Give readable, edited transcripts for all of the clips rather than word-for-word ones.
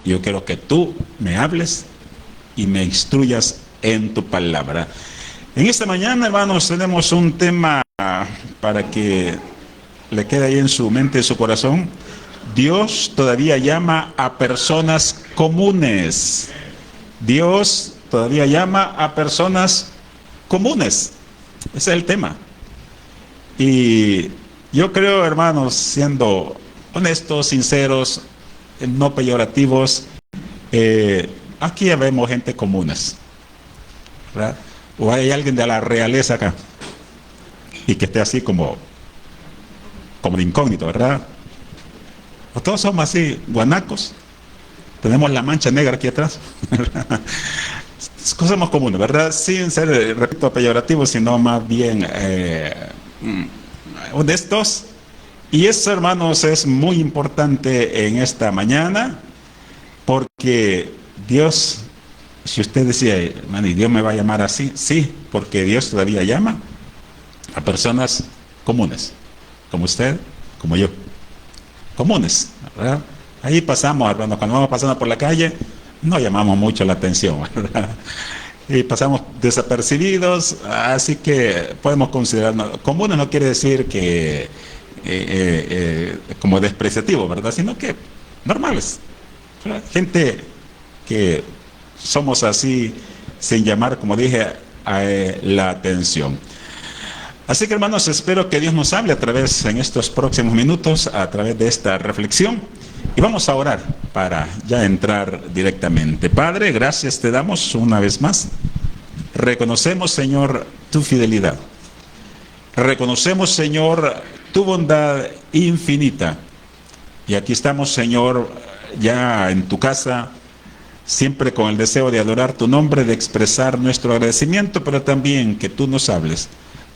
yo quiero que tú me hables y me instruyas en tu palabra. En esta mañana, hermanos, tenemos un tema para que le quede ahí en su mente, en su corazón. Dios todavía llama a personas comunes. Dios todavía llama a personas comunes. Ese es el tema. Y yo creo, hermanos, siendo honestos, sinceros, no peyorativos, aquí ya vemos gente comunes, ¿verdad? O hay alguien de la realeza acá y que esté así como de incógnito, ¿verdad? O todos somos así, guanacos. Tenemos la mancha negra aquí atrás. Somos comunes, ¿verdad? Sin ser, repito, peyorativos, sino más bien honestos. Y eso, hermanos, es muy importante en esta mañana, porque Dios, si usted decía, hermano, ¿y Dios me va a llamar así? Sí, porque Dios todavía llama a personas comunes, como usted, como yo. Comunes, ¿verdad? Ahí pasamos, hermano, cuando vamos pasando por la calle, no llamamos mucho la atención, ¿verdad? Y pasamos desapercibidos, así que podemos considerarnos comunes. No quiere decir que como despreciativo, ¿verdad? Sino que normales, ¿verdad? Gente que somos así sin llamar, como dije, la atención. Así que, hermanos, espero que Dios nos hable a través, en estos próximos minutos, a través de esta reflexión. Y vamos a orar para ya entrar directamente. Padre, gracias te damos una vez más. Reconocemos, Señor, tu fidelidad. Reconocemos, Señor, tu bondad infinita. Y aquí estamos, Señor, ya en tu casa, siempre con el deseo de adorar tu nombre, de expresar nuestro agradecimiento, pero también que tú nos hables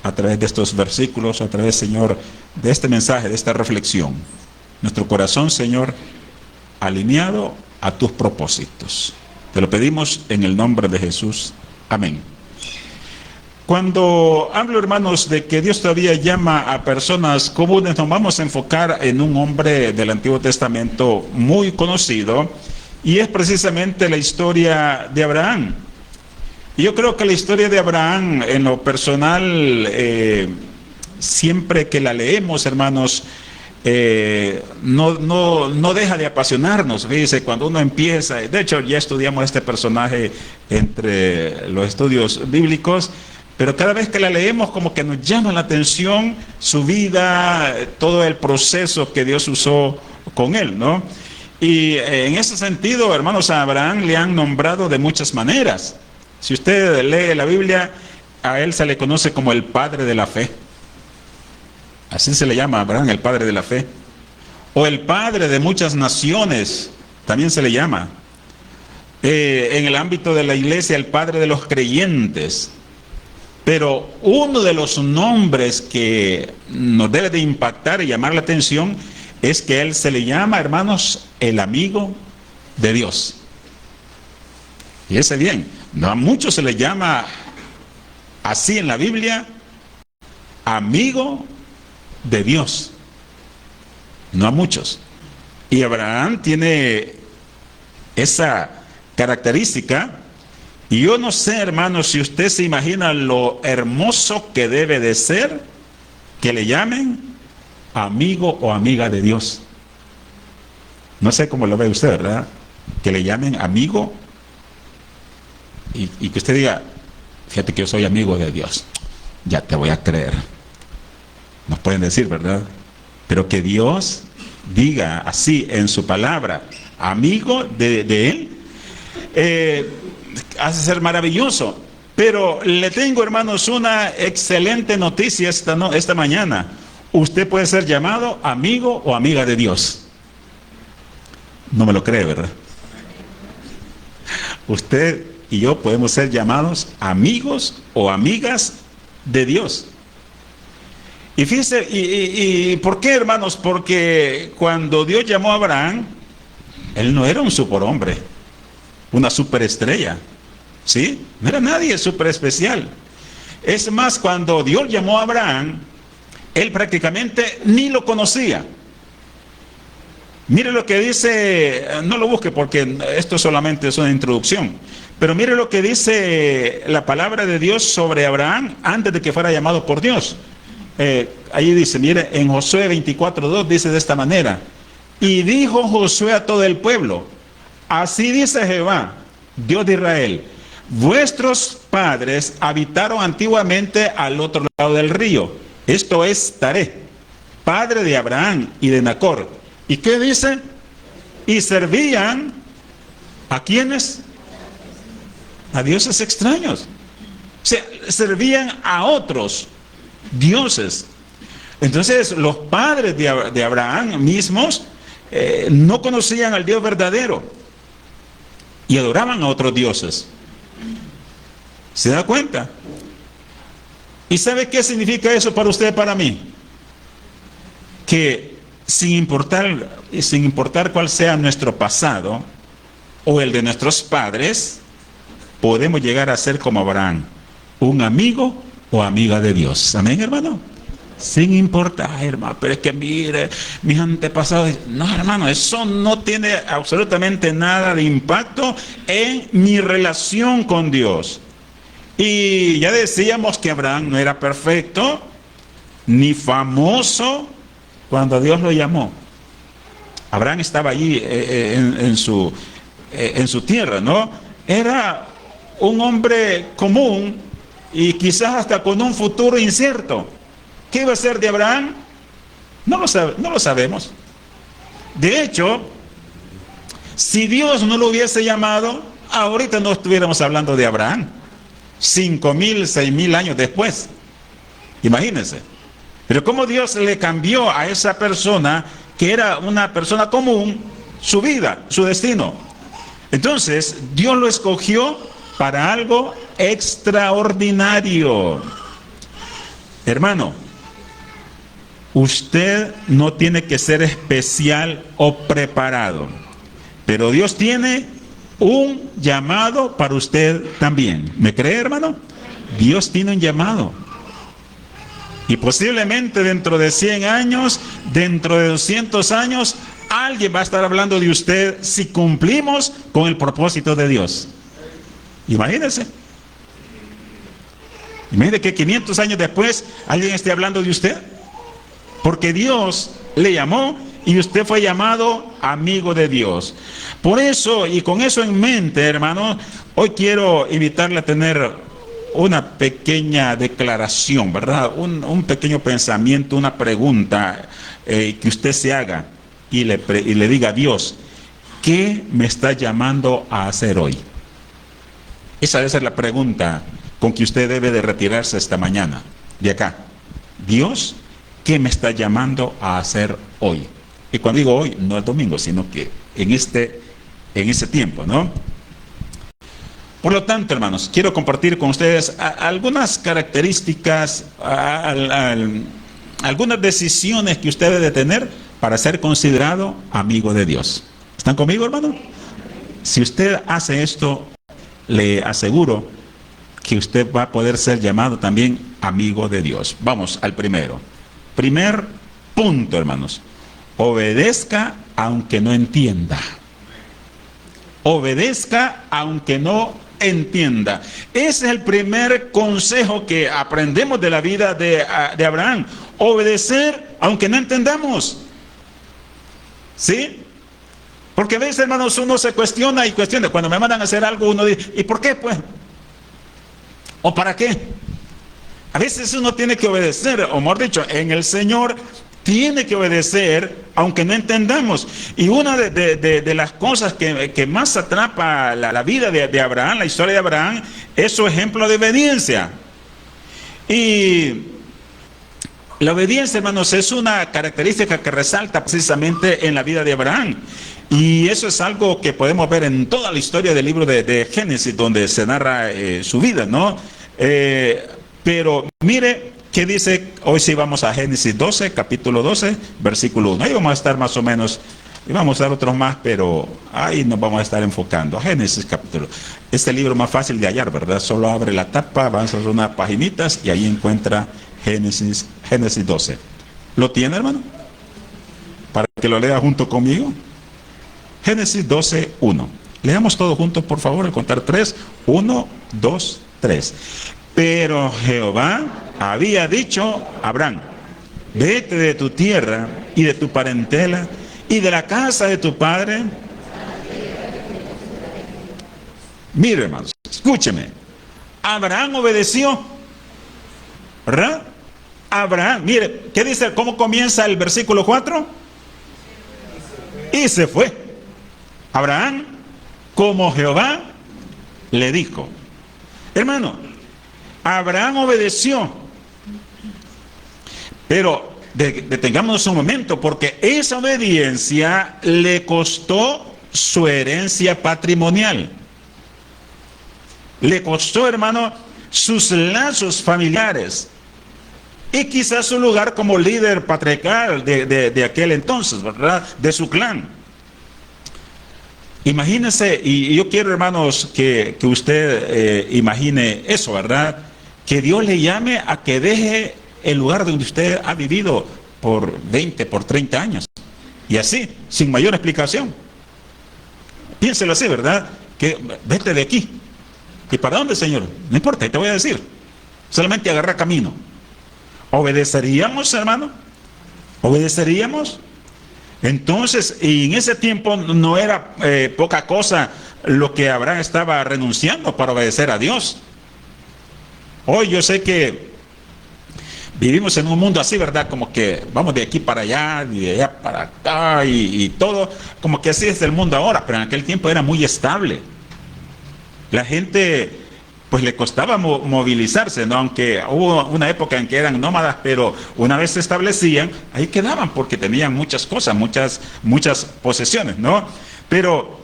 a través de estos versículos, a través, Señor, de este mensaje, de esta reflexión. Nuestro corazón, Señor, alineado a tus propósitos. Te lo pedimos en el nombre de Jesús. Amén. Cuando hablo, hermanos, de que Dios todavía llama a personas comunes, nos vamos a enfocar en un hombre del Antiguo Testamento muy conocido, y es precisamente la historia de Abraham. Y yo creo que la historia de Abraham, en lo personal, siempre que la leemos, hermanos, no deja de apasionarnos. Fíjese, cuando uno empieza, de hecho ya estudiamos este personaje entre los estudios bíblicos, pero cada vez que la leemos como que nos llama la atención su vida, todo el proceso que Dios usó con él, ¿no? Y en ese sentido, hermanos, a Abraham le han nombrado de muchas maneras. Si usted lee la Biblia, a él se le conoce como el padre de la fe. Así se le llama a Abraham, el padre de la fe. O el padre de muchas naciones, también se le llama. En el ámbito de la iglesia, el padre de los creyentes. Pero uno de los nombres que nos debe de impactar y llamar la atención es que él se le llama, hermanos, el amigo de Dios. Fíjese bien, no a muchos se le llama así en la Biblia, amigo de Dios. No a muchos. Y Abraham tiene esa característica. Y yo no sé, hermanos, si usted se imagina lo hermoso que debe de ser que le llamen amigo o amiga de Dios. No sé cómo lo ve usted, ¿verdad? Que le llamen amigo y que usted diga, fíjate que yo soy amigo de Dios. Ya te voy a creer. Nos pueden decir, ¿verdad? Pero que Dios diga así en su palabra, amigo de Él, hace ser maravilloso. Pero le tengo, hermanos, una excelente noticia esta mañana. Usted puede ser llamado amigo o amiga de Dios. No me lo cree, ¿verdad? Usted y yo podemos ser llamados amigos o amigas de Dios. Y fíjese, ¿y por qué, hermanos? Porque cuando Dios llamó a Abraham, él no era un superhombre, una superestrella, ¿sí? No era nadie súper especial. Es más, cuando Dios llamó a Abraham, él prácticamente ni lo conocía. Mire lo que dice, no lo busque porque esto solamente es una introducción, pero mire lo que dice la palabra de Dios sobre Abraham antes de que fuera llamado por Dios. Ahí dice, mire, en Josué 24:2 dice de esta manera: y dijo Josué a todo el pueblo, así dice Jehová, Dios de Israel, vuestros padres habitaron antiguamente al otro lado del río, esto es Taré, padre de Abraham y de Nacor. ¿Y qué dice? Y servían ¿a quiénes? A dioses extraños. O sea, servían a otros dioses. Entonces los padres de Abraham mismos no conocían al Dios verdadero y adoraban a otros dioses. ¿Se da cuenta? ¿Y sabe qué significa eso para usted y para mí? Que sin importar cuál sea nuestro pasado o el de nuestros padres, podemos llegar a ser como Abraham, un amigo o amiga de Dios. Amén, hermano. Sin importar, hermano, pero es que mire, mis antepasados. No, hermano, eso no tiene absolutamente nada de impacto en mi relación con Dios. Y ya decíamos que Abraham no era perfecto, ni famoso cuando Dios lo llamó. Abraham estaba allí en su tierra, ¿no? Era un hombre común y quizás hasta con un futuro incierto. ¿Qué iba a ser de Abraham? No lo sabemos. De hecho, si Dios no lo hubiese llamado, ahorita no estuviéramos hablando de Abraham. 5,000, 6,000 años después. Imagínense. Pero cómo Dios le cambió a esa persona, que era una persona común, su vida, su destino. Entonces, Dios lo escogió para algo extraordinario. Hermano, usted no tiene que ser especial o preparado, pero Dios tiene un llamado para usted también. ¿Me cree, hermano? Dios tiene un llamado. Y posiblemente dentro de 100 años, dentro de 200 años, alguien va a estar hablando de usted si cumplimos con el propósito de Dios. Imagínense. Imagínense que 500 años después alguien esté hablando de usted. Porque Dios le llamó y usted fue llamado amigo de Dios. Por eso, y con eso en mente, hermano, hoy quiero invitarle a tener una pequeña declaración, ¿verdad? Un pequeño pensamiento, una pregunta que usted se haga y le diga a Dios, ¿qué me está llamando a hacer hoy? Esa debe ser la pregunta con que usted debe de retirarse esta mañana, de acá. Dios, ¿qué me está llamando a hacer hoy? Y cuando digo hoy, no el domingo, sino que en ese tiempo, ¿no? Por lo tanto, hermanos, quiero compartir con ustedes algunas características, algunas decisiones que usted debe tener para ser considerado amigo de Dios. ¿Están conmigo, hermano? Si usted hace esto, le aseguro que usted va a poder ser llamado también amigo de Dios. Vamos al primero. Primer punto, hermanos. Obedezca aunque no entienda. Obedezca aunque no entienda. Ese es el primer consejo que aprendemos de la vida de Abraham. Obedecer aunque no entendamos. ¿Sí? Porque a veces, hermanos, uno se cuestiona y cuestiona. Cuando me mandan a hacer algo, uno dice, ¿y por qué, pues? ¿O para qué? A veces uno tiene que obedecer, o mejor dicho, en el Señor tiene que obedecer, aunque no entendamos. Y una de las cosas que más atrapa la vida de Abraham, la historia de Abraham, es su ejemplo de obediencia. Y la obediencia, hermanos, es una característica que resalta precisamente en la vida de Abraham. Y eso es algo que podemos ver en toda la historia del libro de Génesis, donde se narra su vida, ¿no? Pero mire qué dice, hoy sí vamos a Génesis 12, capítulo 12, versículo 1. Ahí vamos a estar más o menos, y vamos a dar otros más, pero ahí nos vamos a estar enfocando. Génesis capítulo. Este libro más fácil de hallar, ¿verdad? Solo abre la tapa, avanza unas paginitas y ahí encuentra Génesis 12. ¿Lo tiene, hermano? Para que que lo lea junto conmigo. Génesis 12:1. Leamos todos juntos, por favor, al contar 3. 1, 2, 3. Pero Jehová había dicho a Abraham: vete de tu tierra y de tu parentela y de la casa de tu padre. Mire, hermanos, escúcheme. Abraham obedeció, ¿verdad? Abraham, mire, ¿qué dice? ¿Cómo comienza el versículo 4? Y se fue. Abraham, como Jehová le dijo. Hermano, Abraham obedeció. Pero detengámonos un momento, porque esa obediencia le costó su herencia patrimonial. Le costó, hermano, sus lazos familiares. Y quizás su lugar como líder patriarcal de aquel entonces, ¿verdad? De su clan. Imagínense, y yo quiero, hermanos, que usted imagine eso, ¿verdad? Que Dios le llame a que deje el lugar donde usted ha vivido por 20, por 30 años. Y así, sin mayor explicación. Piénselo así, ¿verdad? Que vete de aquí. ¿Y para dónde, Señor? No importa, te voy a decir. Solamente agarra camino. ¿Obedeceríamos, hermano? ¿Obedeceríamos? Entonces, y en ese tiempo no era poca cosa lo que Abraham estaba renunciando para obedecer a Dios. Hoy yo sé que vivimos en un mundo así, ¿verdad? Como que vamos de aquí para allá, de allá para acá y todo. Como que así es el mundo ahora, pero en aquel tiempo era muy estable. La gente, pues le costaba movilizarse, ¿no? Aunque hubo una época en que eran nómadas, pero una vez se establecían, ahí quedaban porque tenían muchas cosas, muchas posesiones, ¿no? Pero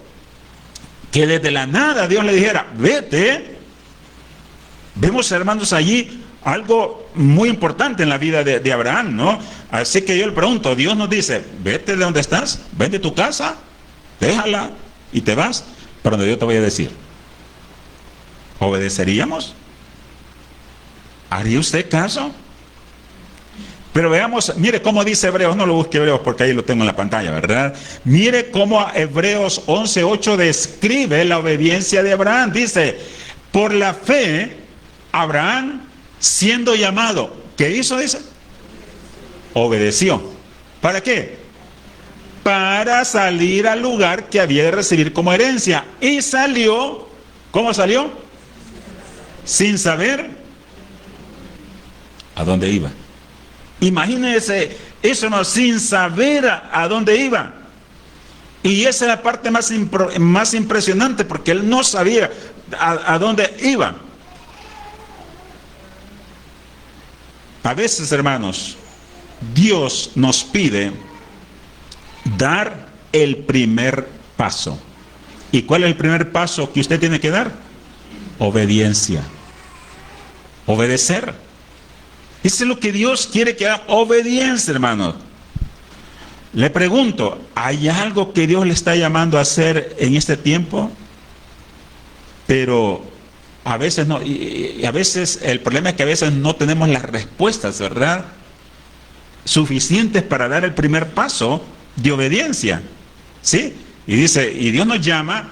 que desde la nada Dios le dijera, vete. Vemos, hermanos, allí algo muy importante en la vida de Abraham, ¿no? Así que yo le pregunto, Dios nos dice, vete de donde estás, vende tu casa, déjala y te vas para donde yo te voy a decir. ¿Obedeceríamos? ¿Haría usted caso? Pero veamos, mire cómo dice Hebreos, no lo busque Hebreos porque ahí lo tengo en la pantalla, ¿verdad? Mire cómo Hebreos 11:8 describe la obediencia de Abraham. Dice, por la fe, Abraham, siendo llamado, ¿qué hizo? Dice, obedeció. ¿Para qué? Para salir al lugar que había de recibir como herencia. Y salió, ¿cómo salió? Sin saber a dónde iba. Imagínense eso, no, sin saber a dónde iba. Y esa es la parte más impresionante, porque él no sabía a dónde iba. A veces, hermanos, Dios nos pide dar el primer paso. ¿Y cuál es el primer paso que usted tiene que dar? Obediencia. Obedecer. Eso es lo que Dios quiere que haga. Obediencia, hermanos. Le pregunto, ¿hay algo que Dios le está llamando a hacer en este tiempo? Pero a veces no, y a veces el problema es que a veces no tenemos las respuestas, ¿verdad?, suficientes para dar el primer paso de obediencia. ¿Sí? Y dice, y Dios nos llama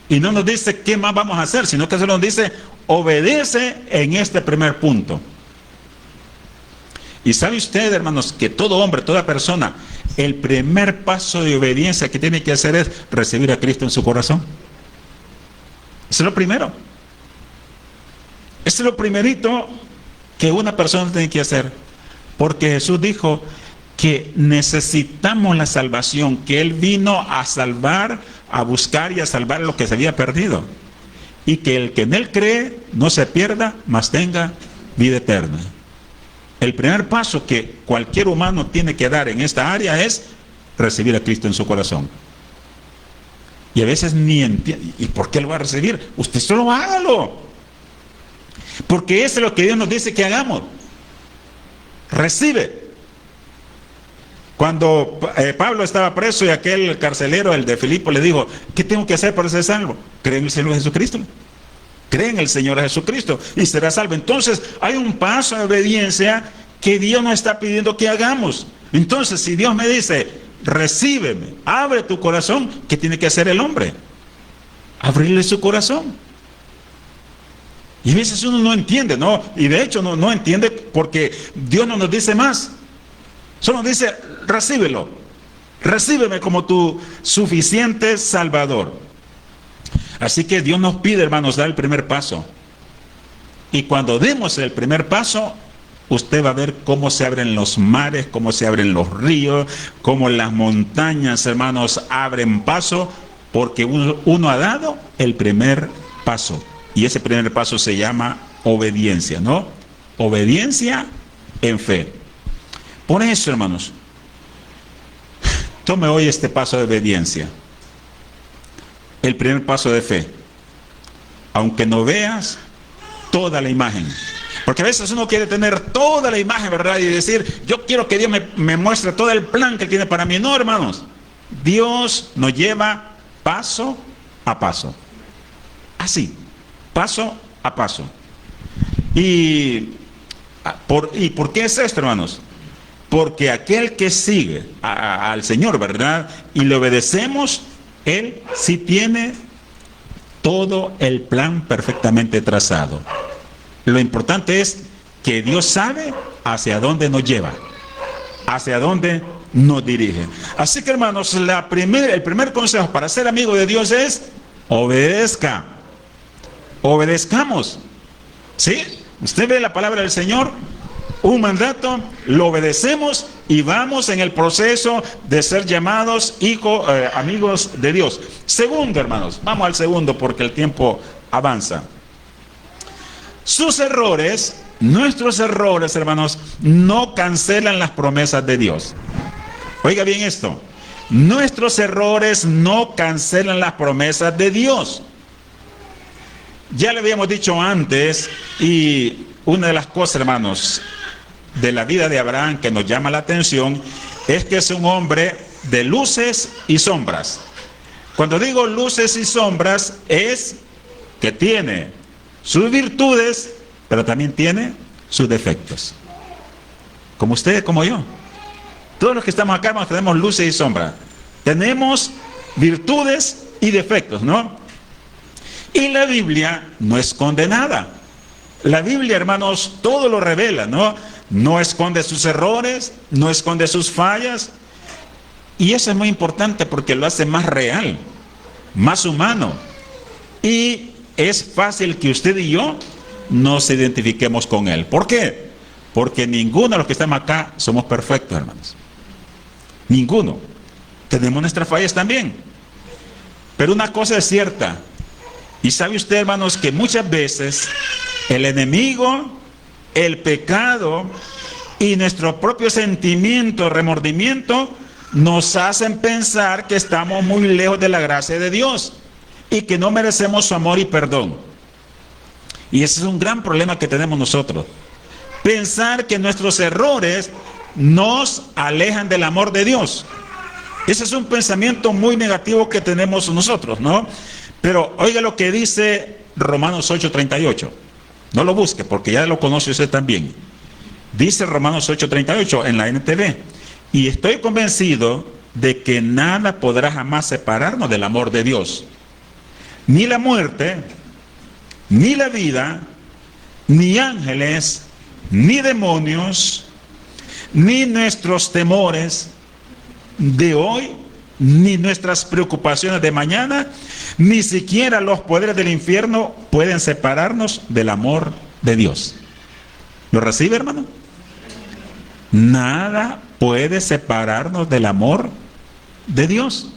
y no nos dice qué más vamos a hacer, sino que solo nos dice, obedece en este primer punto. Y sabe usted, hermanos, que todo hombre, toda persona, el primer paso de obediencia que tiene que hacer es recibir a Cristo en su corazón. Eso es lo primero. Eso es lo primerito que una persona tiene que hacer. Porque Jesús dijo que necesitamos la salvación, que Él vino a salvar, a buscar y a salvar lo que se había perdido. Y que el que en Él cree no se pierda, mas tenga vida eterna. El primer paso que cualquier humano tiene que dar en esta área es recibir a Cristo en su corazón. Y a veces ni entiende. ¿Y por qué lo va a recibir? Usted solo hágalo. Porque eso es lo que Dios nos dice que hagamos. Recibe. Cuando Pablo estaba preso y aquel carcelero, el de Filipo, le dijo, ¿qué tengo que hacer para ser salvo? Cree en el Señor Jesucristo. Cree en el Señor Jesucristo y será salvo. Entonces hay un paso de obediencia que Dios nos está pidiendo que hagamos. Entonces, si Dios me dice, recíbeme, abre tu corazón. ¿Qué tiene que hacer el hombre? Abrirle su corazón. Y a veces uno no entiende, ¿no? Y de hecho no entiende porque Dios no nos dice más. Solo nos dice, recíbelo. Recíbeme como tu suficiente Salvador. Así que Dios nos pide, hermanos, dar el primer paso. Y cuando demos el primer paso, usted va a ver cómo se abren los mares, cómo se abren los ríos, cómo las montañas, hermanos, abren paso, porque uno ha dado el primer paso. Y ese primer paso se llama obediencia, ¿no? Obediencia en fe. Por eso, hermanos, tome hoy este paso de obediencia. El primer paso de fe. Aunque no veas toda la imagen. Porque a veces uno quiere tener toda la imagen, ¿verdad? Y decir, yo quiero que Dios me muestre todo el plan que tiene para mí. No, hermanos. Dios nos lleva paso a paso. Así. Paso a paso. ¿Y por qué es esto, hermanos? Porque aquel que sigue al Señor, ¿verdad? Y le obedecemos, Él sí tiene todo el plan perfectamente trazado. Lo importante es que Dios sabe hacia dónde nos lleva, hacia dónde nos dirige. Así que, hermanos, el primer consejo para ser amigo de Dios es obedezca. Obedezcamos. ¿Sí? Usted ve la palabra del Señor, un mandato, lo obedecemos y vamos en el proceso de ser llamados amigos de Dios. Segundo, hermanos, vamos al segundo porque el tiempo avanza. Sus errores, nuestros errores, hermanos, no cancelan las promesas de Dios. Oiga bien esto. Nuestros errores no cancelan las promesas de Dios. Ya le habíamos dicho antes, y una de las cosas, hermanos, de la vida de Abraham que nos llama la atención, es que es un hombre de luces y sombras. Cuando digo luces y sombras, es que tiene sus virtudes, pero también tiene sus defectos. Como usted, como yo. Todos los que estamos acá, hermanos, tenemos luces y sombras. Tenemos virtudes y defectos, ¿no? Y la Biblia no esconde nada. La Biblia, hermanos, todo lo revela, ¿no? No esconde sus errores, no esconde sus fallas. Y eso es muy importante porque lo hace más real, más humano. Y es fácil que usted y yo nos identifiquemos con él. ¿Por qué? Porque ninguno de los que estamos acá somos perfectos, hermanos. Ninguno. Tenemos nuestras fallas también. Pero una cosa es cierta. Y sabe usted, hermanos, que muchas veces el enemigo, el pecado y nuestro propio sentimiento, remordimiento, nos hacen pensar que estamos muy lejos de la gracia de Dios y que no merecemos su amor y perdón. Y ese es un gran problema que tenemos nosotros. Pensar que nuestros errores nos alejan del amor de Dios. Ese es un pensamiento muy negativo que tenemos nosotros, ¿no? Pero oiga lo que dice Romanos 8:38. No lo busque porque ya lo conoce usted también. Dice Romanos 8:38 en la NTV. Y estoy convencido de que nada podrá jamás separarnos del amor de Dios. Ni la muerte, ni la vida, ni ángeles, ni demonios, ni nuestros temores de hoy, ni nuestras preocupaciones de mañana, ni siquiera los poderes del infierno pueden separarnos del amor de Dios. ¿Lo recibe, hermano? Nada puede separarnos del amor de Dios.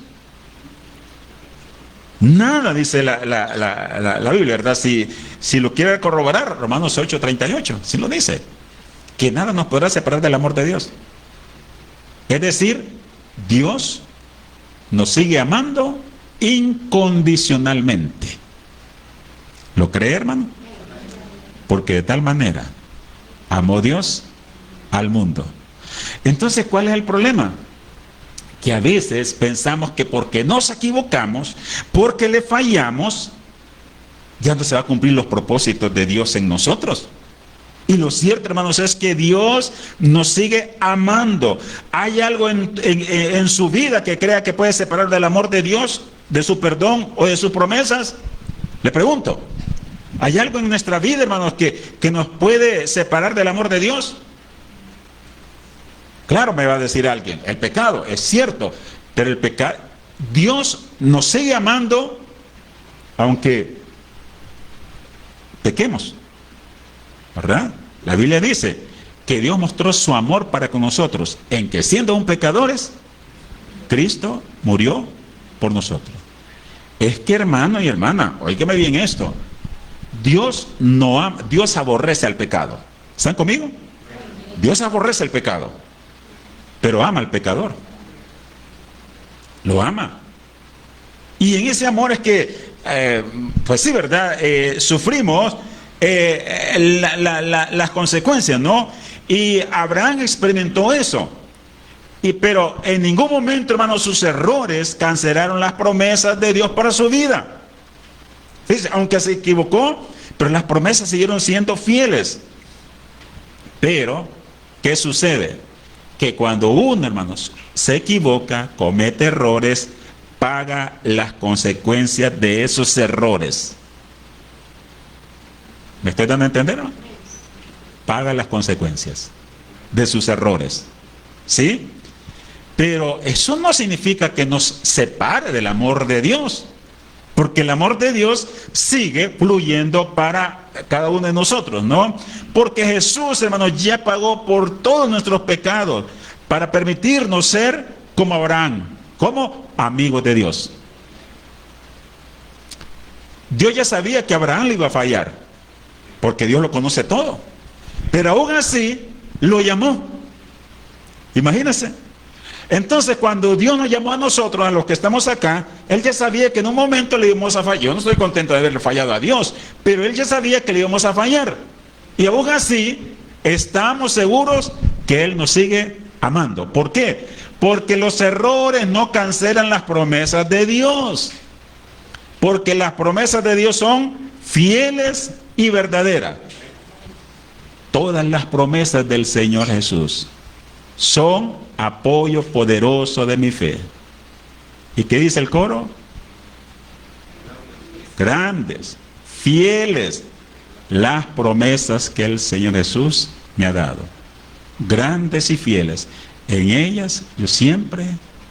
Nada, dice la Biblia, ¿verdad? Si lo quiere corroborar, Romanos 8:38, sí lo dice. Que nada nos podrá separar del amor de Dios. Es decir, Dios nos sigue amando incondicionalmente. ¿Lo cree, hermano? Porque de tal manera amó Dios al mundo. Entonces, ¿cuál es el problema? Que a veces pensamos que porque nos equivocamos, porque le fallamos, ya no se va a cumplir los propósitos de Dios en nosotros. Y lo cierto, hermanos, es que Dios nos sigue amando. ¿Hay algo en su vida que crea que puede separar del amor de Dios, de su perdón o de sus promesas? Le pregunto, ¿hay algo en nuestra vida, hermanos, que nos puede separar del amor de Dios? Claro, me va a decir alguien, el pecado, es cierto, pero el pecado, Dios nos sigue amando aunque pequemos, ¿verdad? La Biblia dice que Dios mostró su amor para con nosotros, en que siendo aún pecadores, Cristo murió por nosotros. Es que, hermano y hermana, óigame bien esto, Dios aborrece al pecado. ¿Están conmigo? Dios aborrece el pecado, pero ama al pecador. Lo ama. Y en ese amor es que, pues sí, ¿verdad? Sufrimos las consecuencias, ¿no? Y Abraham experimentó eso. Pero en ningún momento, hermanos, sus errores cancelaron las promesas de Dios para su vida. Fíjense, aunque se equivocó, pero las promesas siguieron siendo fieles. Pero, ¿qué sucede? Que cuando uno, hermanos, se equivoca, comete errores, paga las consecuencias de esos errores. ¿Me estoy dando a entender, no? Paga las consecuencias de sus errores. ¿Sí? Pero eso no significa que nos separe del amor de Dios. Porque el amor de Dios sigue fluyendo para cada uno de nosotros, ¿no? Porque Jesús, hermanos, ya pagó por todos nuestros pecados para permitirnos ser como Abraham, como amigos de Dios. Dios ya sabía que Abraham le iba a fallar, porque Dios lo conoce todo. Pero aún así, lo llamó. Imagínense. Entonces, cuando Dios nos llamó a nosotros, a los que estamos acá, Él ya sabía que en un momento le íbamos a fallar. Yo no estoy contento de haberle fallado a Dios, pero Él ya sabía que le íbamos a fallar. Y aún así, estamos seguros que Él nos sigue amando. ¿Por qué? Porque los errores no cancelan las promesas de Dios. Porque las promesas de Dios son fieles y verdaderas. Todas las promesas del Señor Jesús son apoyo poderoso de mi fe. ¿Y qué dice el coro? Grandes, fieles, las promesas que el Señor Jesús me ha dado. Grandes y fieles. En ellas yo siempre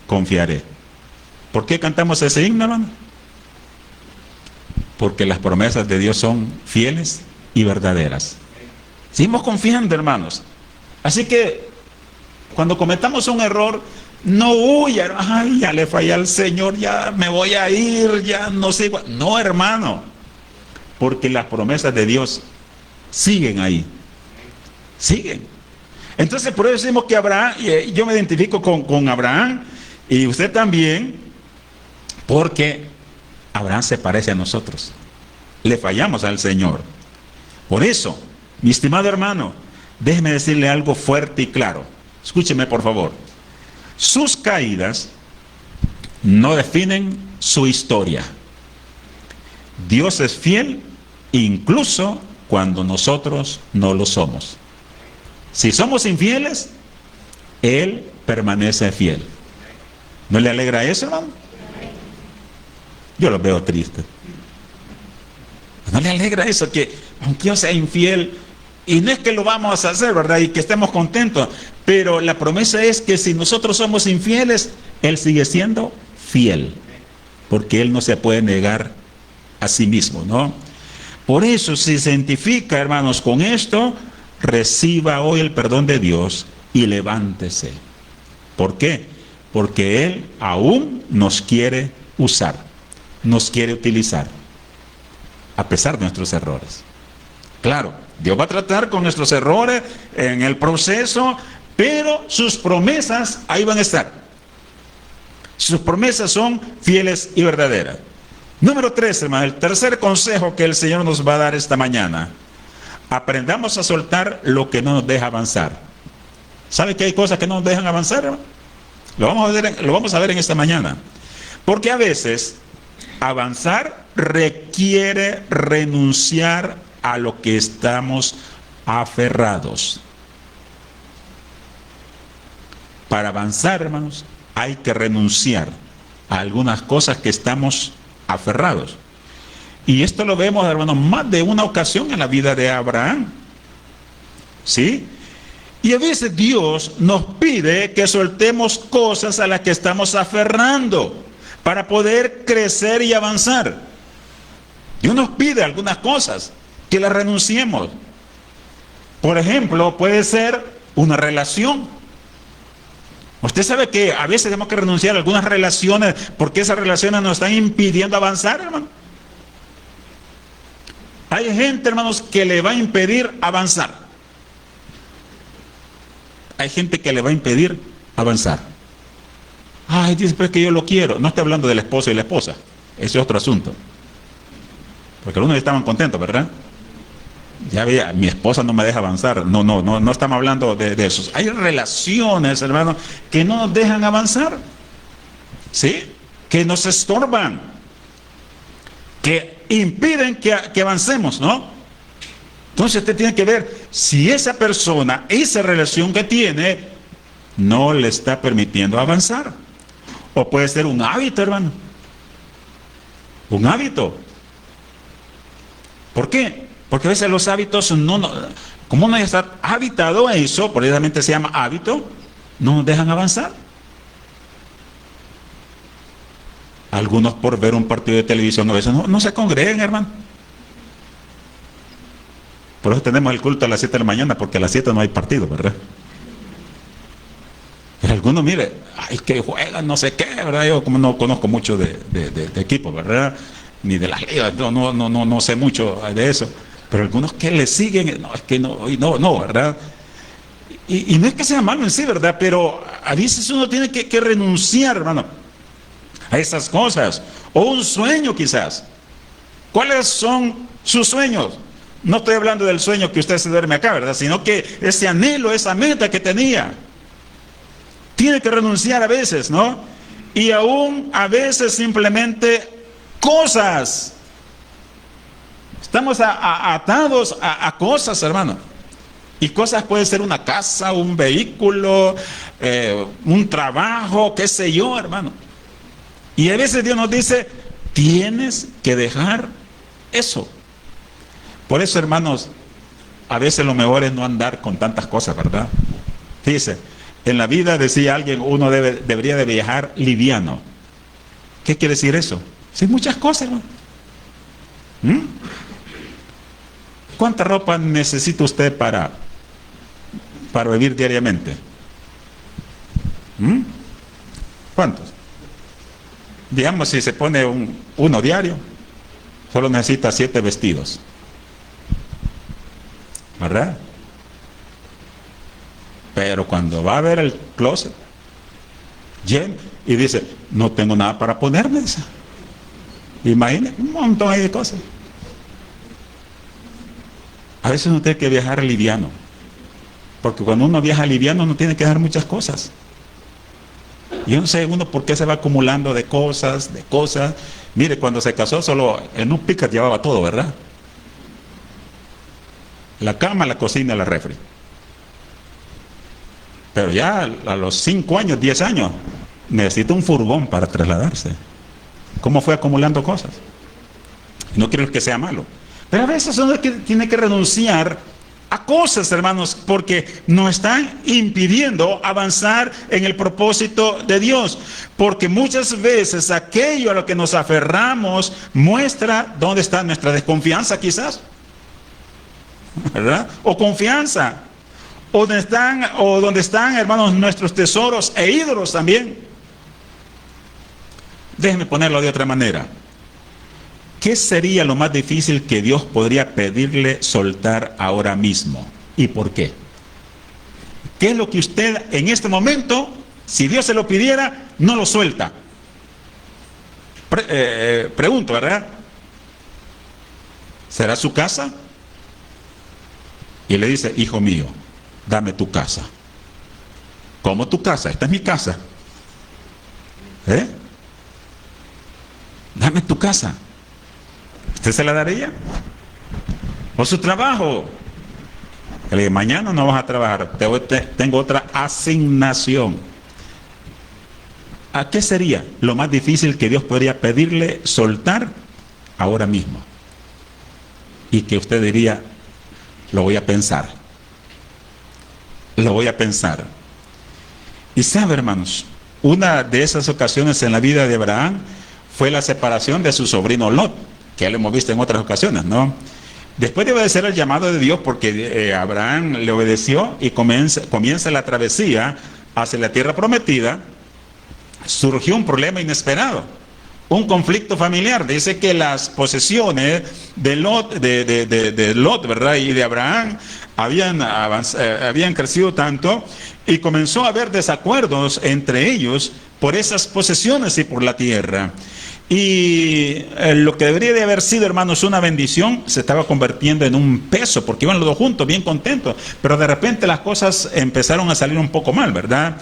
confiaré. ¿Por qué cantamos ese himno, hermano? Porque las promesas de Dios son fieles y verdaderas. Seguimos confiando, hermanos. Así que cuando cometamos un error, no huya, ay, ya le fallé al Señor, ya me voy a ir, ya no sé. No, hermano, porque las promesas de Dios siguen ahí, siguen. Entonces, por eso decimos que Abraham, y yo me identifico con Abraham, y usted también, porque Abraham se parece a nosotros. Le fallamos al Señor. Por eso, mi estimado hermano, déjeme decirle algo fuerte y claro. Escúcheme, por favor. Sus caídas no definen su historia. Dios es fiel incluso cuando nosotros no lo somos. Si somos infieles, Él permanece fiel. ¿No le alegra eso, hermano? Yo lo veo triste. ¿No le alegra eso? Que aunque yo sea infiel, y no es que lo vamos a hacer, ¿verdad? Y que estemos contentos. Pero la promesa es que si nosotros somos infieles, Él sigue siendo fiel. Porque Él no se puede negar a sí mismo, ¿no? Por eso, si se identifica, hermanos, con esto, reciba hoy el perdón de Dios y levántese. ¿Por qué? Porque Él aún nos quiere usar, nos quiere utilizar, a pesar de nuestros errores. Claro, Dios va a tratar con nuestros errores en el proceso, pero sus promesas ahí van a estar. Sus promesas son fieles y verdaderas. Número 3, hermano, el tercer consejo que el Señor nos va a dar esta mañana. Aprendamos a soltar lo que no nos deja avanzar. ¿Sabe que hay cosas que no nos dejan avanzar, hermano? Lo vamos a ver en esta mañana. Porque a veces avanzar requiere renunciar a lo que estamos aferrados. Para avanzar, hermanos, hay que renunciar a algunas cosas que estamos aferrados. Y esto lo vemos, hermanos, más de una ocasión en la vida de Abraham. ¿Sí? Y a veces Dios nos pide que soltemos cosas a las que estamos aferrando para poder crecer y avanzar. Dios nos pide algunas cosas que las renunciemos. Por ejemplo, puede ser una relación. Usted sabe que a veces tenemos que renunciar a algunas relaciones porque esas relaciones nos están impidiendo avanzar, hermano. Hay gente, hermanos, que le va a impedir avanzar. Hay gente que le va a impedir avanzar. Ay, dice, pero es que yo lo quiero. No estoy hablando del esposo y la esposa. Ese es otro asunto. Porque algunos estaban contentos, ¿verdad? Ya veía, mi esposa no me deja avanzar. No estamos hablando de eso. Hay relaciones, hermano, que no nos dejan avanzar. ¿Sí? Que nos estorban. Que impiden que avancemos, ¿no? Entonces usted tiene que ver si esa persona, esa relación que tiene, no le está permitiendo avanzar. O puede ser un hábito, hermano. Un hábito. ¿Por qué? Porque a veces los hábitos, como uno ya está habitado a eso, precisamente se llama hábito, no nos dejan avanzar. Algunos por ver un partido de televisión a veces no se congregan, hermano. Por eso tenemos el culto a las 7 de la mañana, porque a las 7 no hay partido, ¿verdad? Pero algunos, mire, ay, que juegan, no sé qué, ¿verdad? Yo como no conozco mucho de equipo, ¿verdad? Ni de las ligas, no sé mucho de eso. Pero algunos que le siguen, no, es que no, ¿verdad? Y no es que sea malo en sí, ¿verdad? Pero a veces uno tiene que renunciar, hermano, a esas cosas. O un sueño quizás. ¿Cuáles son sus sueños? No estoy hablando del sueño que usted se duerme acá, ¿verdad? Sino que ese anhelo, esa meta que tenía. Tiene que renunciar a veces, ¿no? Y aún a veces simplemente cosas. Estamos atados a cosas, hermano. Y cosas puede ser una casa, un vehículo, un trabajo, qué sé yo, hermano. Y a veces Dios nos dice, tienes que dejar eso. Por eso, hermanos, a veces lo mejor es no andar con tantas cosas, ¿verdad? Fíjese, en la vida, decía alguien, uno debería de viajar liviano. ¿Qué quiere decir eso? Sí, muchas cosas, hermano. ¿Cuánta ropa necesita usted para vivir diariamente? ¿Cuántos? Digamos, si se pone uno diario, solo necesita 7 vestidos. ¿Verdad? Pero cuando va a ver el closet lleno y dice, no tengo nada para ponerme, dice. Imagínese, un montón de cosas. A veces uno tiene que viajar liviano, porque cuando uno viaja liviano no tiene que dejar muchas cosas. Yo no sé uno por qué se va acumulando de cosas. Mire, cuando se casó solo en un pickup llevaba todo, ¿verdad? La cama, la cocina, la refri. Pero ya a los 5 años, 10 años, necesita un furgón para trasladarse. ¿Cómo fue acumulando cosas? No quiero que sea malo. Pero a veces uno tiene que renunciar a cosas, hermanos, porque nos están impidiendo avanzar en el propósito de Dios. Porque muchas veces aquello a lo que nos aferramos muestra dónde está nuestra desconfianza, quizás. ¿Verdad? O confianza. O donde están, hermanos, nuestros tesoros e ídolos también. Déjenme ponerlo de otra manera. ¿Qué sería lo más difícil que Dios podría pedirle soltar ahora mismo? ¿Y por qué? ¿Qué es lo que usted en este momento, si Dios se lo pidiera, no lo suelta? Pregunto, ¿verdad? ¿Será su casa? Y le dice, hijo mío, dame tu casa. ¿Cómo tu casa? Esta es mi casa. Dame tu casa. ¿Usted se la daría? ¿O su trabajo? Le dije, mañana no vas a trabajar, tengo otra asignación. ¿A qué sería lo más difícil que Dios podría pedirle soltar ahora mismo? Y que usted diría, lo voy a pensar. Lo voy a pensar. Y sabe, hermanos, una de esas ocasiones en la vida de Abraham fue la separación de su sobrino Lot, que ya lo hemos visto en otras ocasiones, ¿no? Después de obedecer el llamado de Dios, porque Abraham le obedeció y comienza la travesía hacia la tierra prometida, surgió un problema inesperado, un conflicto familiar. Dice que las posesiones de Lot, de Lot, ¿verdad?, y de Abraham habían crecido tanto, y comenzó a haber desacuerdos entre ellos por esas posesiones y por la tierra. Y lo que debería de haber sido, hermanos, una bendición, se estaba convirtiendo en un peso, porque iban los dos juntos, bien contentos, pero de repente las cosas empezaron a salir un poco mal, ¿verdad?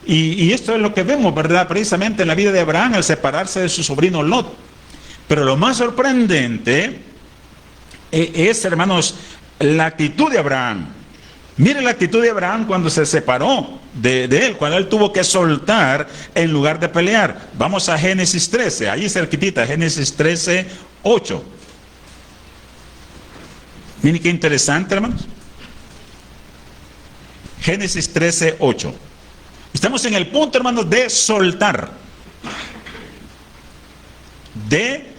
Y esto es lo que vemos, ¿verdad?, precisamente en la vida de Abraham, al separarse de su sobrino Lot. Pero lo más sorprendente es, hermanos, la actitud de Abraham. Mire la actitud de Abraham cuando se separó de él, cuando él tuvo que soltar en lugar de pelear. Vamos a Génesis 13, ahí cerquitita, Génesis 13, 8. Miren qué interesante, hermanos. Génesis 13, 8. Estamos en el punto, hermanos, de soltar. De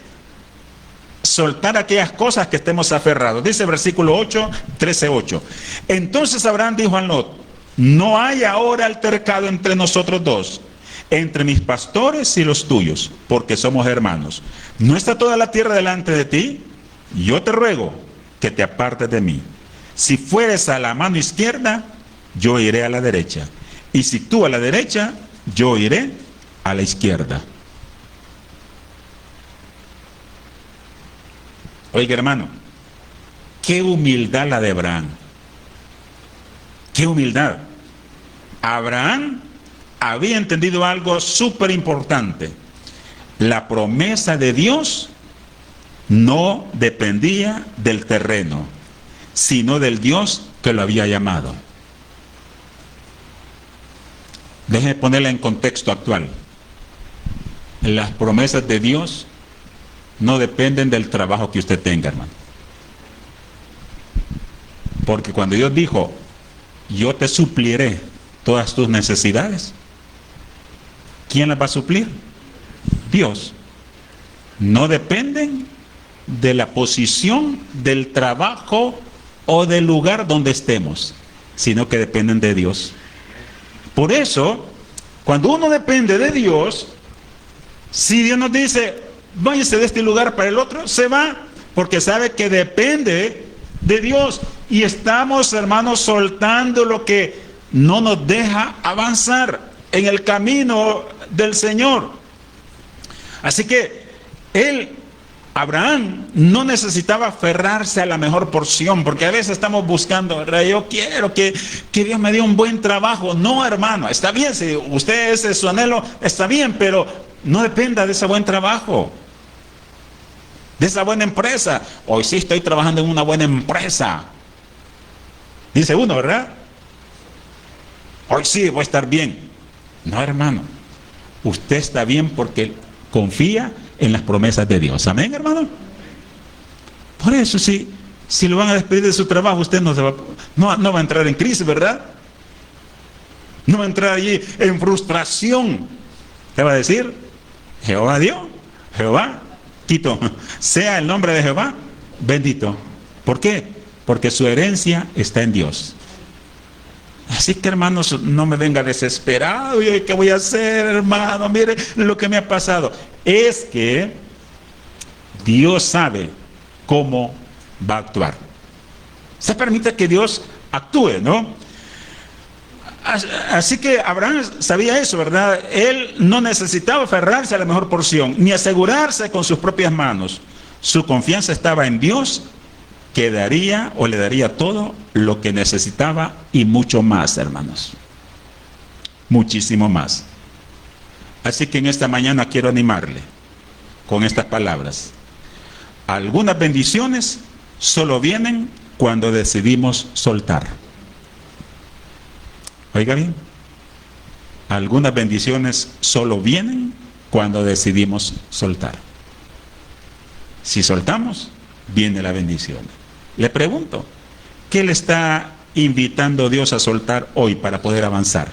soltar aquellas cosas que estemos aferrados. Dice el versículo 8, 13, 8. Entonces Abraham dijo a Lot, no hay ahora altercado entre nosotros dos, entre mis pastores y los tuyos, porque somos hermanos. ¿No está toda la tierra delante de ti? Yo te ruego que te apartes de mí. Si fueres a la mano izquierda, yo iré a la derecha. Y si tú a la derecha, yo iré a la izquierda. Oiga, hermano, qué humildad la de Abraham. Qué humildad. Abraham había entendido algo súper importante. La promesa de Dios no dependía del terreno, sino del Dios que lo había llamado. Déjeme ponerla en contexto actual. Las promesas de Dios no dependen del trabajo que usted tenga, hermano. Porque cuando Dios dijo, yo te supliré todas tus necesidades, ¿quién las va a suplir? Dios. No dependen de la posición, del trabajo o del lugar donde estemos, sino que dependen de Dios. Por eso, cuando uno depende de Dios, si Dios nos dice, váyase de este lugar para el otro, se va, porque sabe que depende de Dios. Y estamos, hermanos, soltando lo que no nos deja avanzar en el camino del Señor. Así que Abraham no necesitaba aferrarse a la mejor porción, porque a veces estamos buscando, ¿verdad? Yo quiero que Dios me dé un buen trabajo. No, hermano, está bien, si usted ese es su anhelo, está bien, pero no dependa de ese buen trabajo, de esa buena empresa. Hoy sí estoy trabajando en una buena empresa, dice uno, ¿verdad? Hoy sí voy a estar bien. No, hermano, usted está bien porque confía en las promesas de Dios. Amén, hermano. Por eso, si lo van a despedir de su trabajo, usted no va a entrar en crisis, ¿verdad? No va a entrar allí en frustración. ¿Qué va a decir? Jehová dio, Jehová quitó. Sea el nombre de Jehová bendito. ¿Por qué? Porque su herencia está en Dios. Así que, hermanos, no me venga desesperado. ¿Qué voy a hacer, hermano? Mire lo que me ha pasado. Es que Dios sabe cómo va a actuar. Se permite que Dios actúe, ¿no? Así que Abraham sabía eso, ¿verdad? Él no necesitaba aferrarse a la mejor porción, ni asegurarse con sus propias manos. Su confianza estaba en Dios, que daría o le daría todo lo que necesitaba y mucho más, hermanos. Muchísimo más. Así que en esta mañana quiero animarle con estas palabras. Algunas bendiciones solo vienen cuando decidimos soltar. Oiga bien, algunas bendiciones solo vienen cuando decidimos soltar. Si soltamos, viene la bendición. Le pregunto, ¿qué le está invitando Dios a soltar hoy para poder avanzar?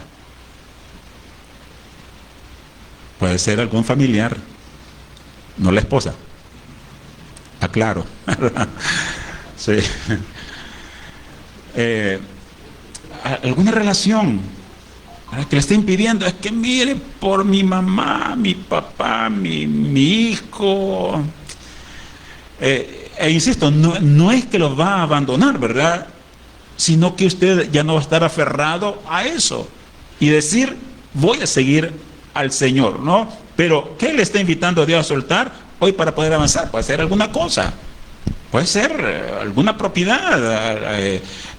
Puede ser algún familiar, no la esposa. Aclaro. Sí. Alguna relación que le esté impidiendo. Es que mire, por mi mamá, mi papá, mi hijo. Insisto, no es que los va a abandonar, ¿verdad? Sino que usted ya no va a estar aferrado a eso y decir, voy a seguir al Señor, ¿no? Pero, ¿qué le está invitando a Dios a soltar hoy para poder avanzar? Puede ser alguna cosa, puede ser alguna propiedad,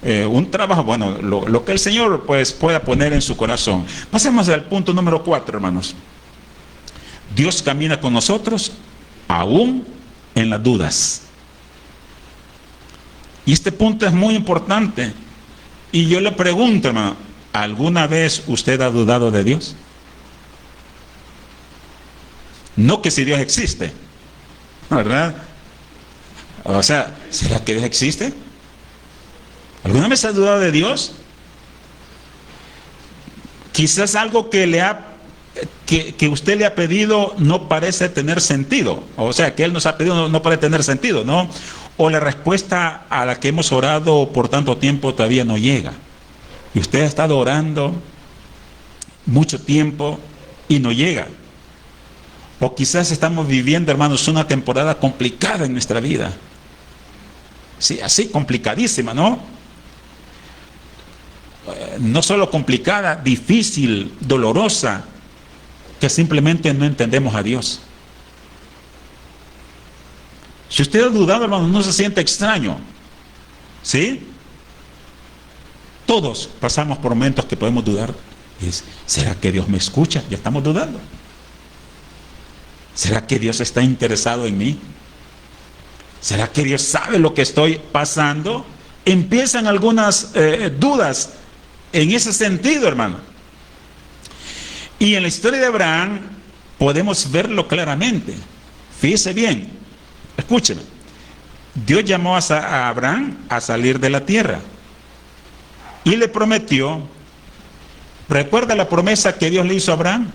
un trabajo, bueno, lo que el Señor pues pueda poner en su corazón. Pasemos al punto número 4, hermanos. Dios camina con nosotros aún en las dudas. Y este punto es muy importante. Y yo le pregunto, hermano, ¿alguna vez usted ha dudado de Dios? No que si Dios existe, ¿verdad? O sea, ¿será que Dios existe? ¿Alguna vez ha dudado de Dios? Quizás algo que usted le ha pedido no parece tener sentido. O sea, que Él nos ha pedido no parece tener sentido, ¿no? O la respuesta a la que hemos orado por tanto tiempo todavía no llega. Y usted ha estado orando mucho tiempo y no llega. O quizás estamos viviendo, hermanos, una temporada complicada en nuestra vida. Sí, así, complicadísima, ¿no? No solo complicada, difícil, dolorosa, que simplemente no entendemos a Dios. Si usted ha dudado, hermano, no se siente extraño. ¿Sí? Todos pasamos por momentos que podemos dudar. ¿Será que Dios me escucha? Ya estamos dudando. ¿Será que Dios está interesado en mí? ¿Será que Dios sabe lo que estoy pasando? Empiezan algunas dudas en ese sentido, hermano. Y en la historia de Abraham podemos verlo claramente. Fíjese bien, escúcheme. Dios llamó a Abraham a salir de la tierra y le prometió. ¿Recuerda la promesa que Dios le hizo a Abraham?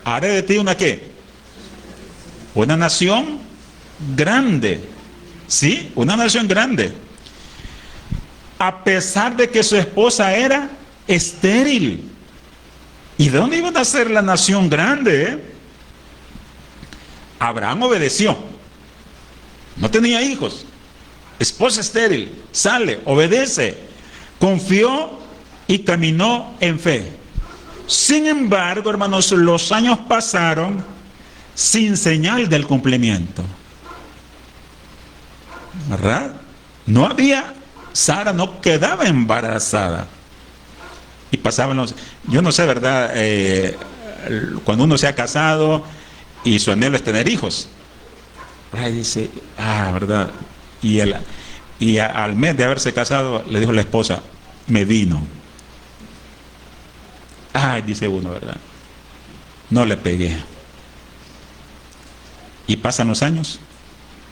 Haré de ti una ¿qué? Una nación grande. ¿Sí? Una nación grande. A pesar de que su esposa era estéril. ¿Y de dónde iba a nacer la nación grande? Abraham obedeció. No tenía hijos. Esposa estéril. Sale, obedece. Confió y caminó en fe. Sin embargo, hermanos, los años pasaron sin señal del cumplimiento. ¿Verdad? No había, Sara no quedaba embarazada. Y pasaban los, yo no sé, ¿verdad? Cuando uno se ha casado y su anhelo es tener hijos. Ahí dice, ¿verdad? Y al mes de haberse casado, le dijo la esposa, me vino. Dice uno, ¿verdad? No le pegué. Y pasan los años.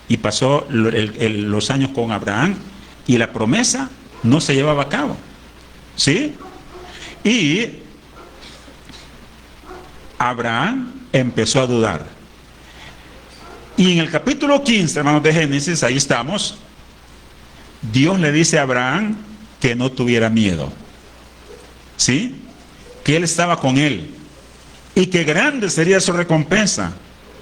Y pasó los años con Abraham y la promesa no se llevaba a cabo. ¿Sí? Y Abraham empezó a dudar. Y en el capítulo 15, hermanos, de Génesis, ahí estamos, Dios le dice a Abraham que no tuviera miedo. ¿Sí? Que él estaba con él y que grande sería su recompensa.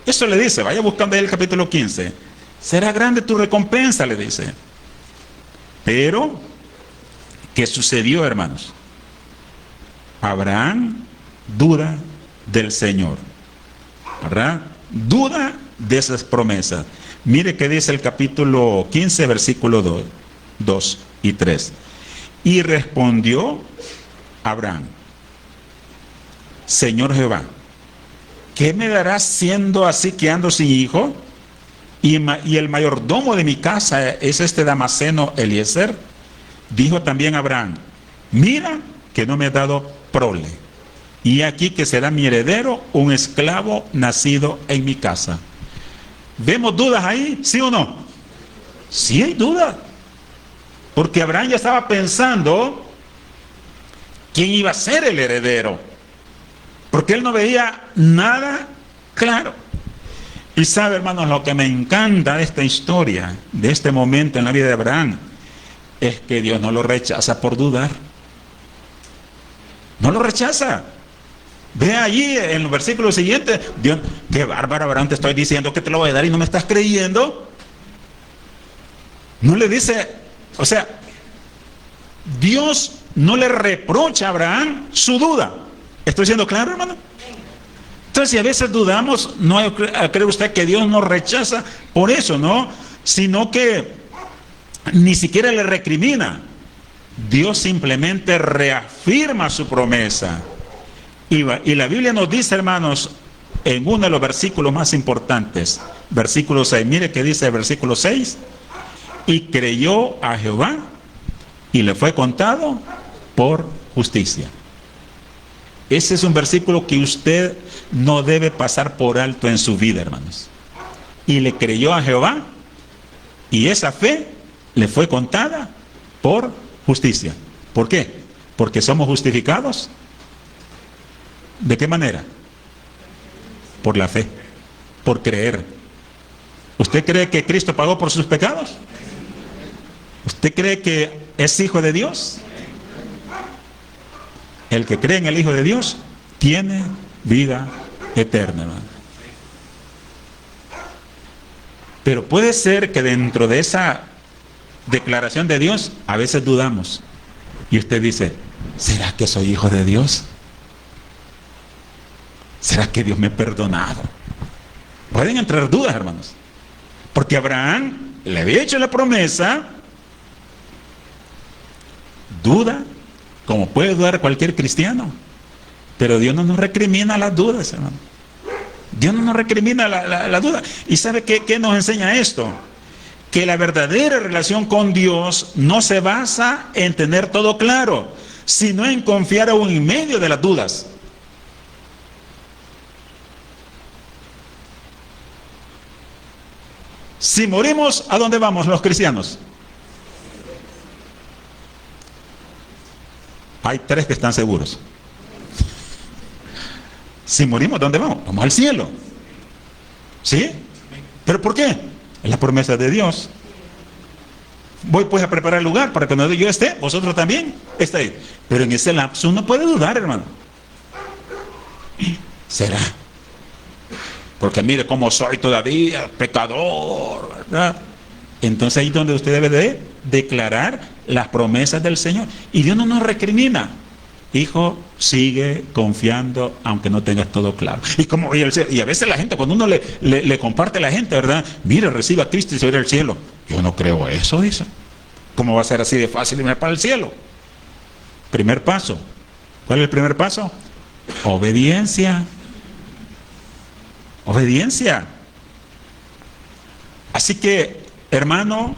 Eso le dice, vaya buscando ahí el capítulo 15. Será grande tu recompensa, le dice. Pero, ¿qué sucedió, hermanos? Abraham duda del Señor, ¿verdad? Duda de esas promesas. Mire que dice el capítulo 15, versículo 2 y 3. Y respondió Abraham: Señor Jehová, ¿qué me darás siendo así que ando sin hijo? y el mayordomo de mi casa es este Damaseno Eliezer, dijo también Abraham, mira que no me ha dado prole, y aquí que será mi heredero un esclavo nacido en mi casa. ¿Vemos dudas ahí? ¿Sí o no? Sí hay dudas. Porque Abraham ya estaba pensando quién iba a ser el heredero. Porque él no veía nada claro. Y sabe, hermanos, lo que me encanta de esta historia, de este momento en la vida de Abraham, es que Dios no lo rechaza por dudar. No lo rechaza. Ve allí en los versículos siguientes, Dios, qué bárbaro, Abraham, te estoy diciendo que te lo voy a dar y no me estás creyendo. No le dice, o sea, Dios no le reprocha a Abraham su duda. ¿Estoy siendo claro, hermano? Entonces, si a veces dudamos, no cree usted que Dios nos rechaza por eso, ¿no? Sino que ni siquiera le recrimina. Dios simplemente reafirma su promesa. Y la Biblia nos dice, hermanos, en uno de los versículos más importantes, versículo 6, mire que dice el versículo 6, y creyó a Jehová y le fue contado por justicia. Ese es un versículo que usted no debe pasar por alto en su vida, hermanos. Y le creyó a Jehová y esa fe le fue contada por justicia. ¿Por qué? Porque somos justificados. ¿De qué manera? Por la fe, por creer. ¿Usted cree que Cristo pagó por sus pecados? ¿Usted cree que es hijo de Dios? El que cree en el Hijo de Dios tiene vida eterna, hermano. Pero puede ser que dentro de esa declaración de Dios a veces dudamos. Y usted dice, ¿será que soy hijo de Dios? ¿Será que Dios me ha perdonado? Pueden entrar dudas, hermanos. Porque Abraham le había hecho la promesa. Duda, como puede dudar cualquier cristiano. Pero Dios no nos recrimina las dudas, hermano. Dios no nos recrimina la duda. ¿Y sabe qué nos enseña esto? Que la verdadera relación con Dios no se basa en tener todo claro, sino en confiar aún en medio de las dudas. Si morimos, ¿a dónde vamos los cristianos? Hay 3 que están seguros. Si morimos, ¿a dónde vamos? Vamos al cielo. ¿Sí? ¿Pero por qué? Es la promesa de Dios. Voy pues a preparar el lugar para que cuando yo esté, vosotros también estéis. Pero en ese lapso uno puede dudar, hermano. ¿Será? Porque mire cómo soy todavía, pecador, ¿verdad? Entonces ahí es donde usted debe de declarar las promesas del Señor. Y Dios no nos recrimina. Hijo, sigue confiando aunque no tengas todo claro. Y a veces la gente, cuando uno le comparte a la gente, ¿verdad? Mire, reciba a Cristo y se va al cielo. Yo no creo eso, dice. ¿Cómo va a ser así de fácil irme para el cielo? Primer paso. ¿Cuál es el primer paso? Obediencia. Obediencia. Así que, hermano,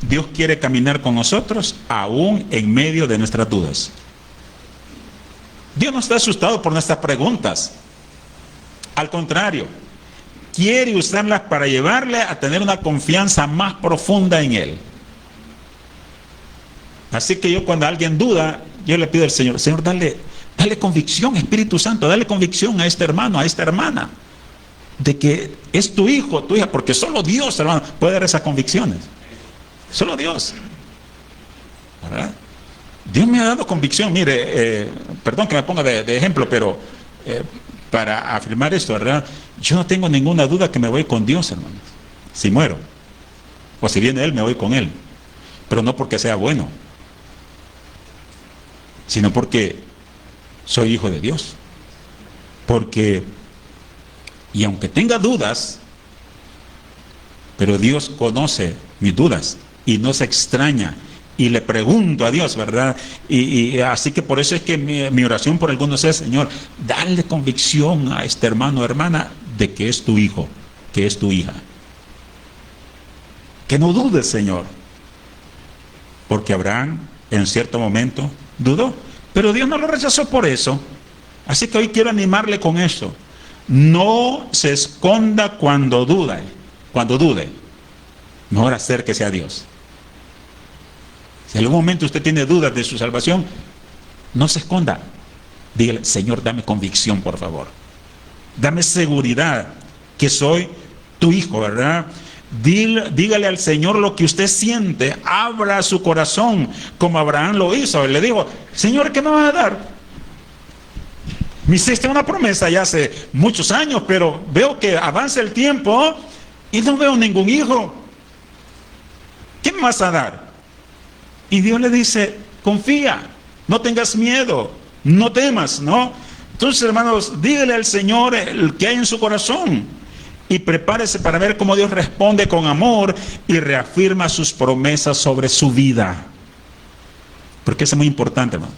Dios quiere caminar con nosotros aún en medio de nuestras dudas. Dios no está asustado por nuestras preguntas. Al contrario, quiere usarlas para llevarle a tener una confianza más profunda en Él. Así que yo cuando alguien duda, yo le pido al Señor, Señor, dale convicción, Espíritu Santo, dale convicción a este hermano, a esta hermana, de que es tu hijo, tu hija, porque solo Dios, hermano, puede dar esas convicciones. Solo Dios. ¿Verdad? Dios me ha dado convicción, mire, perdón que me ponga de ejemplo, pero para afirmar esto, ¿verdad? Yo no tengo ninguna duda que me voy con Dios, hermanos. Si muero, o si viene Él, me voy con Él. Pero no porque sea bueno, sino porque soy hijo de Dios. Porque, y aunque tenga dudas, pero Dios conoce mis dudas y no se extraña. Y le pregunto a Dios, ¿verdad? Y así que por eso es que mi oración por algunos es, Señor, dale convicción a este hermano o hermana de que es tu hijo, que es tu hija. Que no dudes, Señor. Porque Abraham en cierto momento dudó. Pero Dios no lo rechazó por eso. Así que hoy quiero animarle con eso. No se esconda cuando dude. Cuando dude. Mejor acérquese a Dios. Si en algún momento usted tiene dudas de su salvación, no se esconda. Dígale, Señor, dame convicción, por favor. Dame seguridad que soy tu hijo, ¿verdad? Dígale al Señor lo que usted siente. Abra su corazón, como Abraham lo hizo. Él le dijo, Señor, ¿qué me vas a dar? Me hiciste una promesa ya hace muchos años, pero veo que avanza el tiempo y no veo ningún hijo. ¿Qué me vas a dar? Y Dios le dice, confía, no tengas miedo, no temas, ¿no? Entonces, hermanos, dígale al Señor el que hay en su corazón y prepárese para ver cómo Dios responde con amor y reafirma sus promesas sobre su vida. Porque eso es muy importante, hermano,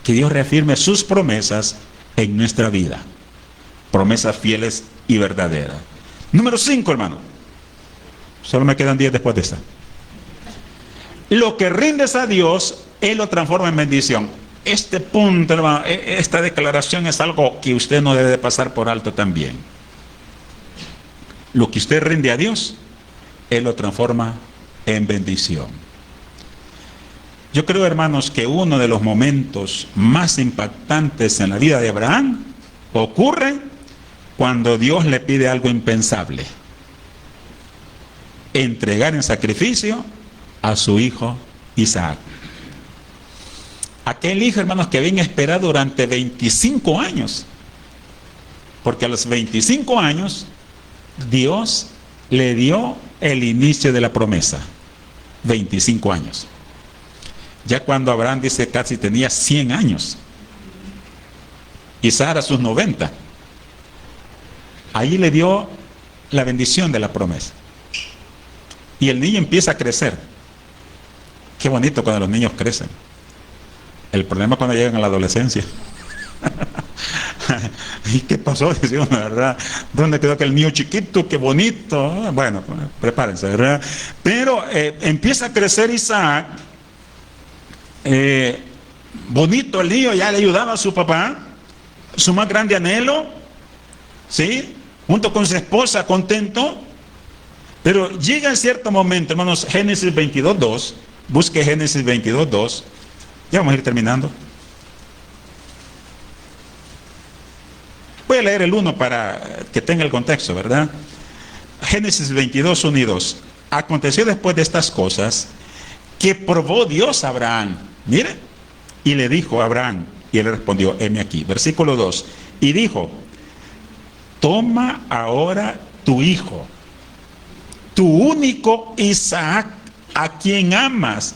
que Dios reafirme sus promesas en nuestra vida. Promesas fieles y verdaderas. Número 5, hermano. Solo me quedan 10 después de esta. Lo que rindes a Dios, Él lo transforma en bendición. Este punto, hermano, esta declaración es algo que usted no debe de pasar por alto también. Lo que usted rinde a Dios, Él lo transforma en bendición. Yo creo, hermanos, que uno de los momentos más impactantes en la vida de Abraham ocurre cuando Dios le pide algo impensable: entregar en sacrificio a su hijo Isaac. Aquel hijo, hermanos, que habían esperado durante 25 años. Porque a los 25 años Dios le dio el inicio de la promesa. 25 años. Ya cuando Abraham dice casi tenía 100 años. Y Sara sus 90. Ahí le dio la bendición de la promesa. Y el niño empieza a crecer. Qué bonito cuando los niños crecen. El problema es cuando llegan a la adolescencia. ¿Y qué pasó? Dice uno, ¿verdad? ¿Dónde quedó aquel niño chiquito? ¡Qué bonito! Bueno, prepárense, ¿verdad? Pero empieza a crecer Isaac. Bonito el niño, ya le ayudaba a su papá. Su más grande anhelo. ¿Sí? Junto con su esposa, contento. Pero llega en cierto momento, hermanos, Génesis 22:2. Busque Génesis 22:2. Ya vamos a ir terminando. Voy a leer el 1 para que tenga el contexto, ¿verdad? Génesis 22:1 y 2. Aconteció después de estas cosas que probó Dios a Abraham. Mire, y le dijo a Abraham, y él le respondió, heme aquí. Versículo 2. Y dijo, toma ahora tu hijo, tu único Isaac, a quien amas,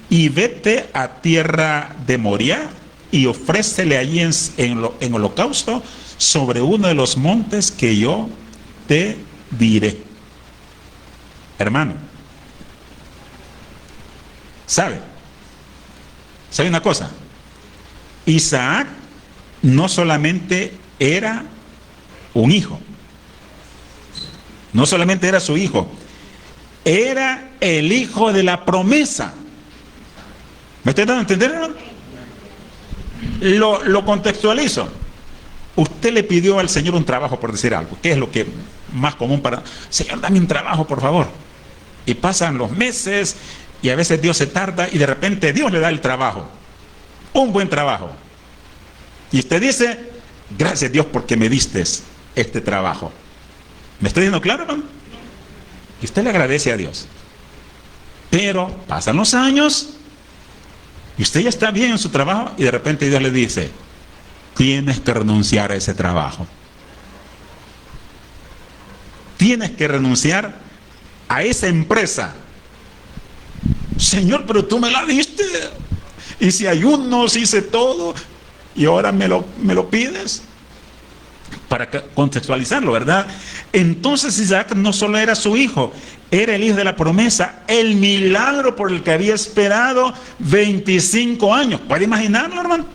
y vete a tierra de Moria y ofrécele allí en holocausto sobre uno de los montes que yo te diré. Hermano, ¿sabe una cosa? Isaac no solamente era un hijo, no solamente era su hijo, era el hijo de la promesa. ¿Me estoy dando a entender, hermano? Lo contextualizo. Usted le pidió al Señor un trabajo, por decir algo. ¿Qué es lo que más común para... Señor, dame un trabajo, por favor. Y pasan los meses y a veces Dios se tarda y de repente Dios le da el trabajo. Un buen trabajo. Y usted dice, gracias Dios porque me diste este trabajo. ¿Me estoy diciendo claro, hermano? Y usted le agradece a Dios. Pero pasan los años y usted ya está bien en su trabajo y de repente Dios le dice, tienes que renunciar a ese trabajo. Tienes que renunciar a esa empresa. Señor, pero tú me la diste. Y si ayunos, hice todo y ahora me lo pides. Para contextualizarlo, ¿verdad? Entonces Isaac no solo era su hijo, era el hijo de la promesa, el milagro por el que había esperado 25 años. ¿Puede imaginarlo, hermano?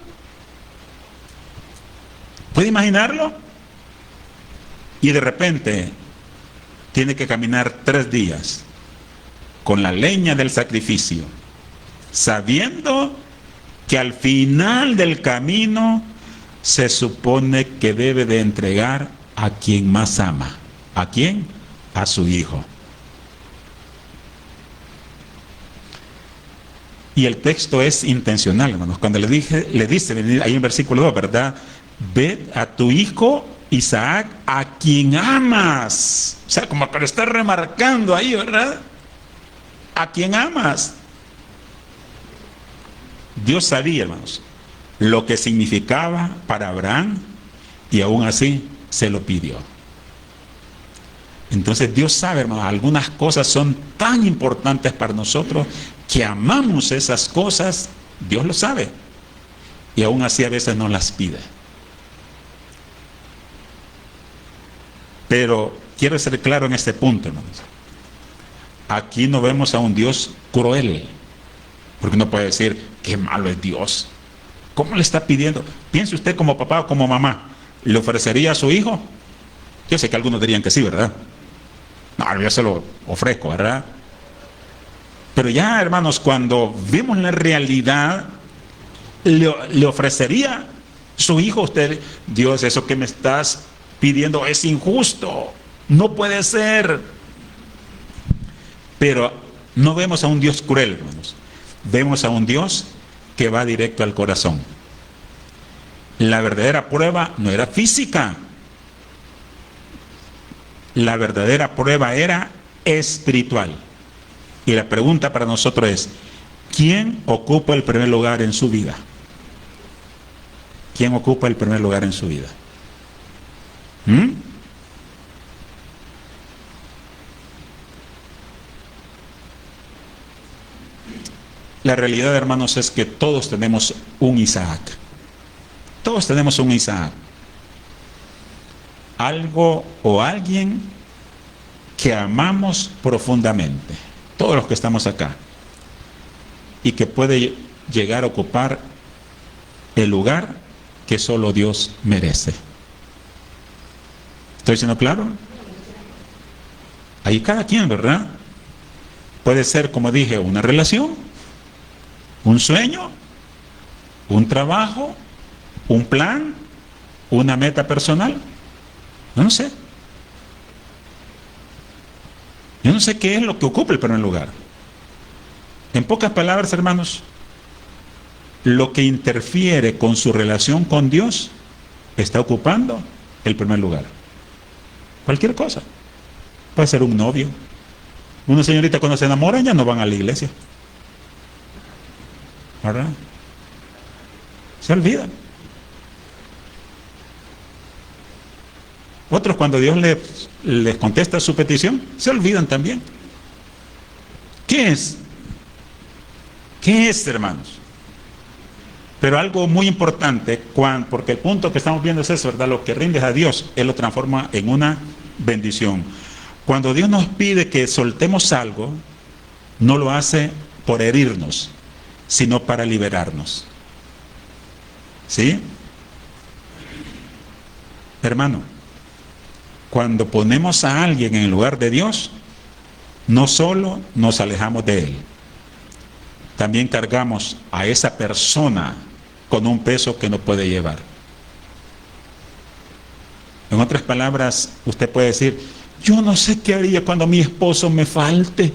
¿Puede imaginarlo? Y de repente tiene que caminar 3 días con la leña del sacrificio, sabiendo que al final del camino se supone que debe de entregar a quien más ama. ¿A quién? A su hijo. Y el texto es intencional, hermanos. Cuando le dice ahí en versículo 2, ¿verdad? Ve a tu hijo Isaac, a quien amas. O sea, como que lo está remarcando ahí, ¿verdad? A quien amas. Dios sabía, hermanos, lo que significaba para Abraham y aún así se lo pidió. Entonces Dios sabe, hermanos, algunas cosas son tan importantes para nosotros que amamos esas cosas. Dios lo sabe y aún así a veces no las pide. Pero quiero ser claro en este punto, hermanos. Aquí no vemos a un Dios cruel, porque uno puede decir, qué malo es Dios. ¿Cómo le está pidiendo? Piense usted como papá o como mamá, ¿le ofrecería a su hijo? Yo sé que algunos dirían que sí, ¿verdad? No, yo se lo ofrezco, ¿verdad? Pero ya, hermanos, cuando vemos la realidad, ¿le ofrecería su hijo a usted? Dios, eso que me estás pidiendo es injusto, no puede ser. Pero no vemos a un Dios cruel, hermanos. Vemos a un Dios que va directo al corazón. La verdadera prueba no era física. La verdadera prueba era espiritual. Y la pregunta para nosotros es, ¿quién ocupa el primer lugar en su vida? ¿Quién ocupa el primer lugar en su vida? La realidad, hermanos, es que todos tenemos un Isaac. Todos tenemos un Isaac. Algo o alguien que amamos profundamente. Todos los que estamos acá. Y que puede llegar a ocupar el lugar que solo Dios merece. ¿Estoy siendo claro? Ahí cada quien, ¿verdad? Puede ser, como dije, una relación, un sueño, un trabajo, un plan, una meta personal. Yo no sé. Yo no sé qué es lo que ocupa el primer lugar. En pocas palabras, hermanos, lo que interfiere con su relación con Dios está ocupando el primer lugar. Cualquier cosa. Puede ser un novio. Una señorita cuando se enamoran ya no van a la iglesia. ¿Verdad? Se olvidan. Otros cuando Dios les contesta su petición, se olvidan también. ¿Qué es? ¿Qué es, hermanos? Pero algo muy importante, porque el punto que estamos viendo es eso, ¿verdad? Lo que rindes a Dios, Él lo transforma en una bendición. Cuando Dios nos pide que soltemos algo, no lo hace por herirnos, sino para liberarnos. ¿Sí? Hermano, cuando ponemos a alguien en el lugar de Dios, no solo nos alejamos de Él, también cargamos a esa persona con un peso que no puede llevar. En otras palabras, usted puede decir, yo no sé qué haría cuando mi esposo me falte.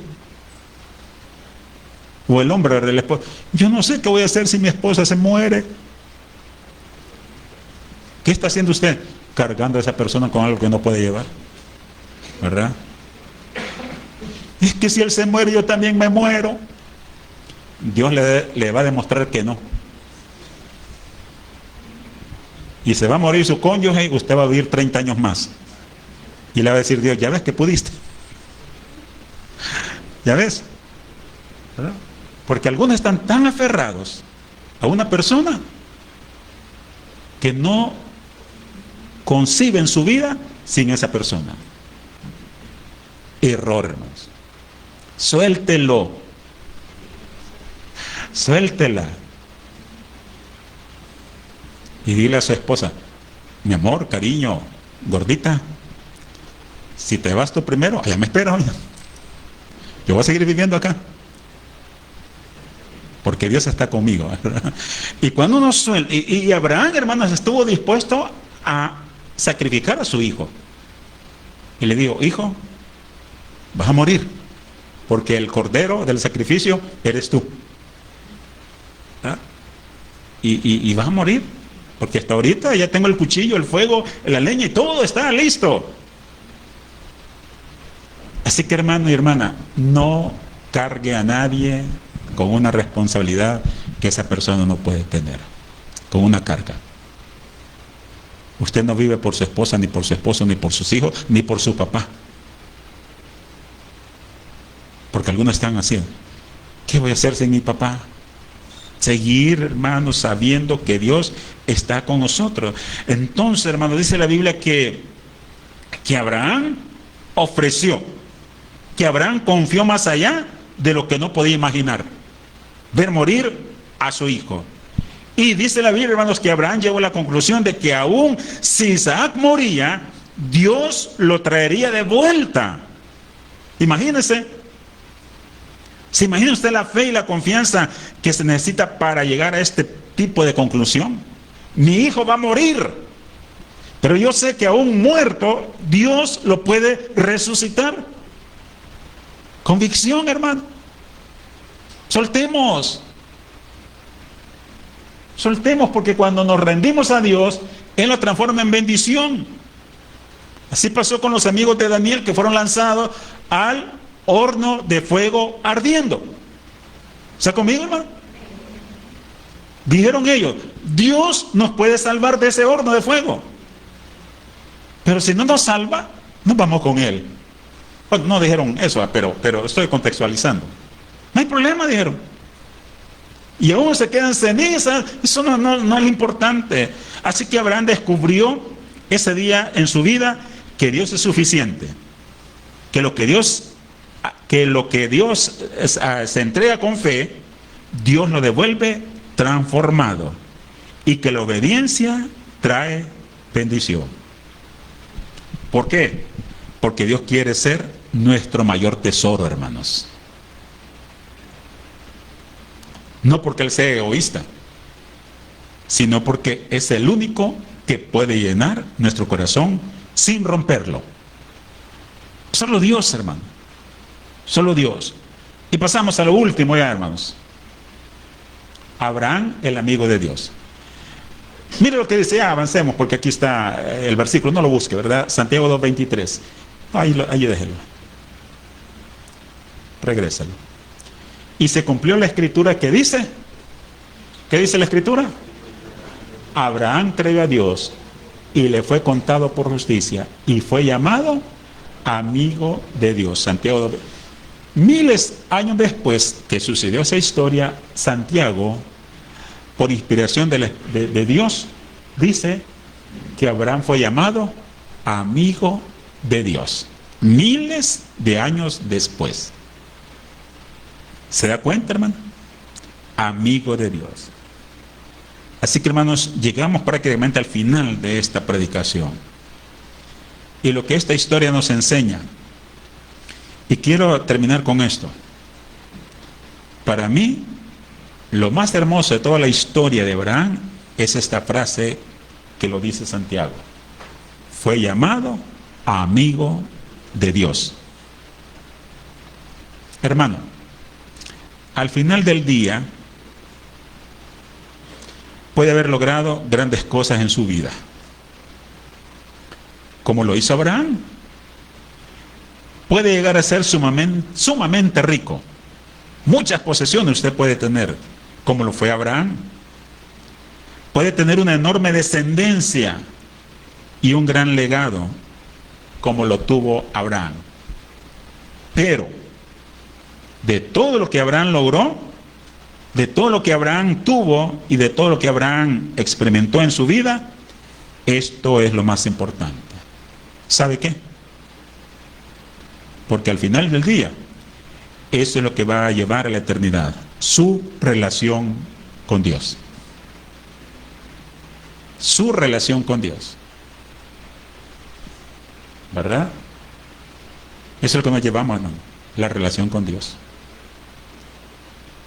O el hombre del esposo, yo no sé qué voy a hacer si mi esposa se muere. ¿Qué está haciendo usted? Cargando a esa persona con algo que no puede llevar. ¿Verdad? Es que si él se muere, yo también me muero. Dios le va a demostrar que no. Y se va a morir su cónyuge y usted va a vivir 30 años más. Y le va a decir Dios, ya ves que pudiste. ¿Ya ves? ¿Verdad? Porque algunos están tan aferrados a una persona que no conciben su vida sin esa persona. Error, hermanos. Suéltelo. Suéltela. Y dile a su esposa, mi amor, cariño, gordita, si te vas tú primero, allá me espero. Yo voy a seguir viviendo acá. Porque Dios está conmigo, ¿verdad? Y cuando uno suelta, y Abraham, hermanos, estuvo dispuesto a sacrificar a su hijo. Y le dijo, hijo, vas a morir, porque el cordero del sacrificio eres tú. ¿Ah? Y vas a morir, porque hasta ahorita ya tengo el cuchillo, el fuego, la leña y todo está listo. Así que, hermano y hermana, no cargue a nadie con una responsabilidad que esa persona no puede tener, con una carga. Usted no vive por su esposa, ni por su esposo, ni por sus hijos, ni por su papá. Porque algunos están haciendo, ¿qué voy a hacer sin mi papá? Seguir, hermanos, sabiendo que Dios está con nosotros. Entonces, hermanos, dice la Biblia que Abraham ofreció, que Abraham confió más allá de lo que no podía imaginar, ver morir a su hijo. Y dice la Biblia, hermanos, que Abraham llegó a la conclusión de que aún si Isaac moría, Dios lo traería de vuelta. Imagínese. ¿Se imagina usted la fe y la confianza que se necesita para llegar a este tipo de conclusión? Mi hijo va a morir, pero yo sé que aún muerto, Dios lo puede resucitar. Convicción, hermano. Soltemos. Soltemos, porque cuando nos rendimos a Dios, Él lo transforma en bendición. Así pasó con los amigos de Daniel, que fueron lanzados al horno de fuego ardiendo. ¿Está conmigo, hermano? Dijeron ellos, Dios nos puede salvar de ese horno de fuego. Pero si no nos salva, nos vamos con Él. Bueno, no dijeron eso, pero estoy contextualizando. No hay problema, dijeron. Y aún se quedan cenizas, eso no es lo importante. Así que Abraham descubrió ese día en su vida que Dios es suficiente. Que lo que Dios se entrega con fe, Dios lo devuelve transformado. Y que la obediencia trae bendición. ¿Por qué? Porque Dios quiere ser nuestro mayor tesoro, hermanos. No porque Él sea egoísta, sino porque es el único que puede llenar nuestro corazón sin romperlo. Solo Dios, hermano. Solo Dios. Y pasamos a lo último ya, hermanos. Abraham, el amigo de Dios. Mire lo que dice, ya avancemos, porque aquí está el versículo, no lo busque, ¿verdad? Santiago 2:23. Ahí déjelo. Regrésalo. Y se cumplió la escritura que dice. ¿Qué dice la escritura? Abraham creyó a Dios y le fue contado por justicia y fue llamado amigo de Dios. Santiago 2. Miles de años después que sucedió esa historia, Santiago, por inspiración de Dios, dice que Abraham fue llamado amigo de Dios. Miles de años después. ¿Se da cuenta, hermano? Amigo de Dios. Así que, hermanos, llegamos prácticamente al final de esta predicación. Y lo que esta historia nos enseña, y quiero terminar con esto. Para mí, lo más hermoso de toda la historia de Abraham es esta frase que lo dice Santiago. Fue llamado amigo de Dios. Hermano, al final del día, puede haber logrado grandes cosas en su vida, como lo hizo Abraham. Puede llegar a ser sumamente rico. Muchas posesiones usted puede tener, como lo fue Abraham. Puede tener una enorme descendencia y un gran legado, como lo tuvo Abraham. Pero, de todo lo que Abraham logró, de todo lo que Abraham tuvo y de todo lo que Abraham experimentó en su vida, esto es lo más importante. ¿Sabe qué? Porque al final del día, eso es lo que va a llevar a la eternidad, su relación con Dios. Su relación con Dios. ¿Verdad? Eso es lo que nos llevamos, hermano. La relación con Dios.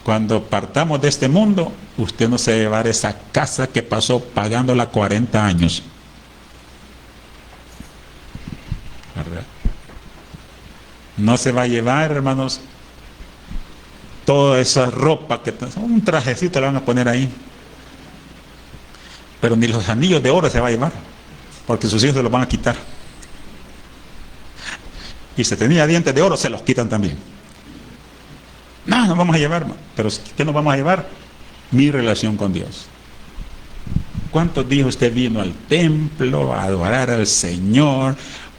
Cuando partamos de este mundo, usted no se va a llevar esa casa que pasó pagándola 40 años. ¿Verdad? No se va a llevar, hermanos, toda esa ropa que un trajecito le van a poner ahí. Pero ni los anillos de oro se va a llevar, porque sus hijos se los van a quitar. Y si tenía dientes de oro, se los quitan también. No, no vamos a llevar, pero ¿qué nos vamos a llevar? Mi relación con Dios. ¿Cuántos días usted vino al templo a adorar al Señor?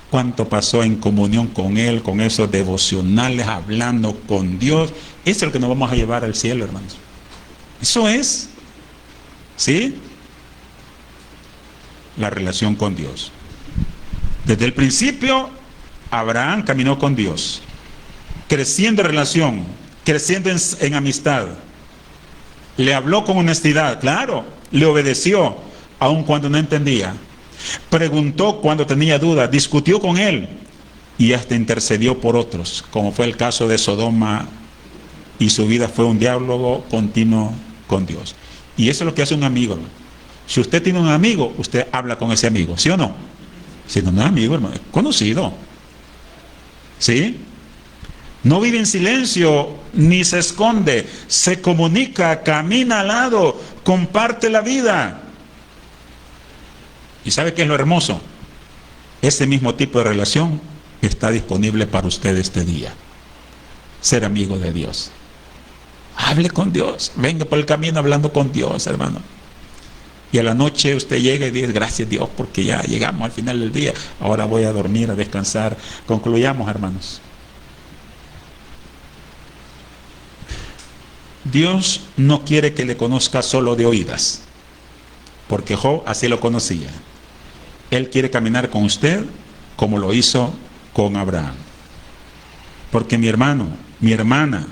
¿Cuánto pasó en comunión con Él, con esos devocionales, hablando con Dios? Eso es lo que nos vamos a llevar al cielo, hermanos. Eso es, ¿sí? La relación con Dios. Desde el principio, Abraham caminó con Dios, creciendo en relación, creciendo en amistad. Le habló con honestidad, claro, le obedeció, aun cuando no entendía. Preguntó cuando tenía dudas, discutió con él y hasta intercedió por otros, como fue el caso de Sodoma, y su vida fue un diálogo continuo con Dios. Y eso es lo que hace un amigo, hermano. Si usted tiene un amigo, usted habla con ese amigo, ¿sí o no? Si no, no es amigo, hermano, es conocido. ¿Sí? No vive en silencio, ni se esconde, se comunica, camina al lado, comparte la vida. ¿Y sabe qué es lo hermoso? Ese mismo tipo de relación está disponible para usted este día. Ser amigo de Dios. Hable con Dios, venga por el camino hablando con Dios, hermano. Y a la noche usted llega y dice, gracias Dios, porque ya llegamos al final del día. Ahora voy a dormir, a descansar. Concluyamos, hermanos. Dios no quiere que le conozca solo de oídas, porque Job así lo conocía. Él quiere caminar con usted como lo hizo con Abraham. Porque mi hermano, mi hermana,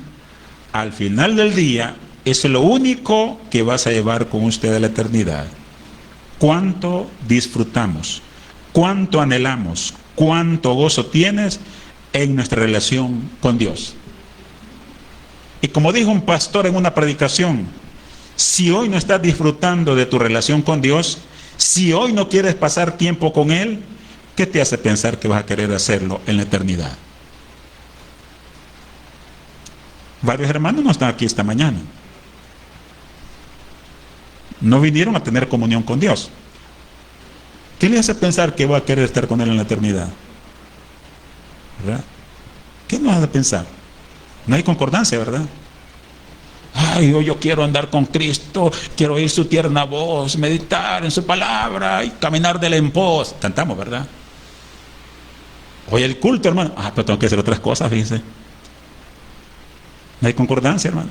al final del día, eso es lo único que vas a llevar con usted a la eternidad. ¿Cuánto disfrutamos? ¿Cuánto anhelamos? ¿Cuánto gozo tienes en nuestra relación con Dios? Y como dijo un pastor en una predicación, si hoy no estás disfrutando de tu relación con Dios, si hoy no quieres pasar tiempo con Él, ¿qué te hace pensar que vas a querer hacerlo en la eternidad? Varios hermanos no están aquí esta mañana. No vinieron a tener comunión con Dios. ¿Qué le hace pensar que va a querer estar con Él en la eternidad? ¿Verdad? ¿Qué nos hace pensar? No hay concordancia, ¿verdad? Ay, yo quiero andar con Cristo, quiero oír su tierna voz, meditar en su palabra y caminar de él en pos. Cantamos, ¿verdad? Hoy el culto, hermano. Pero tengo que hacer otras cosas, fíjense. No hay concordancia, hermano.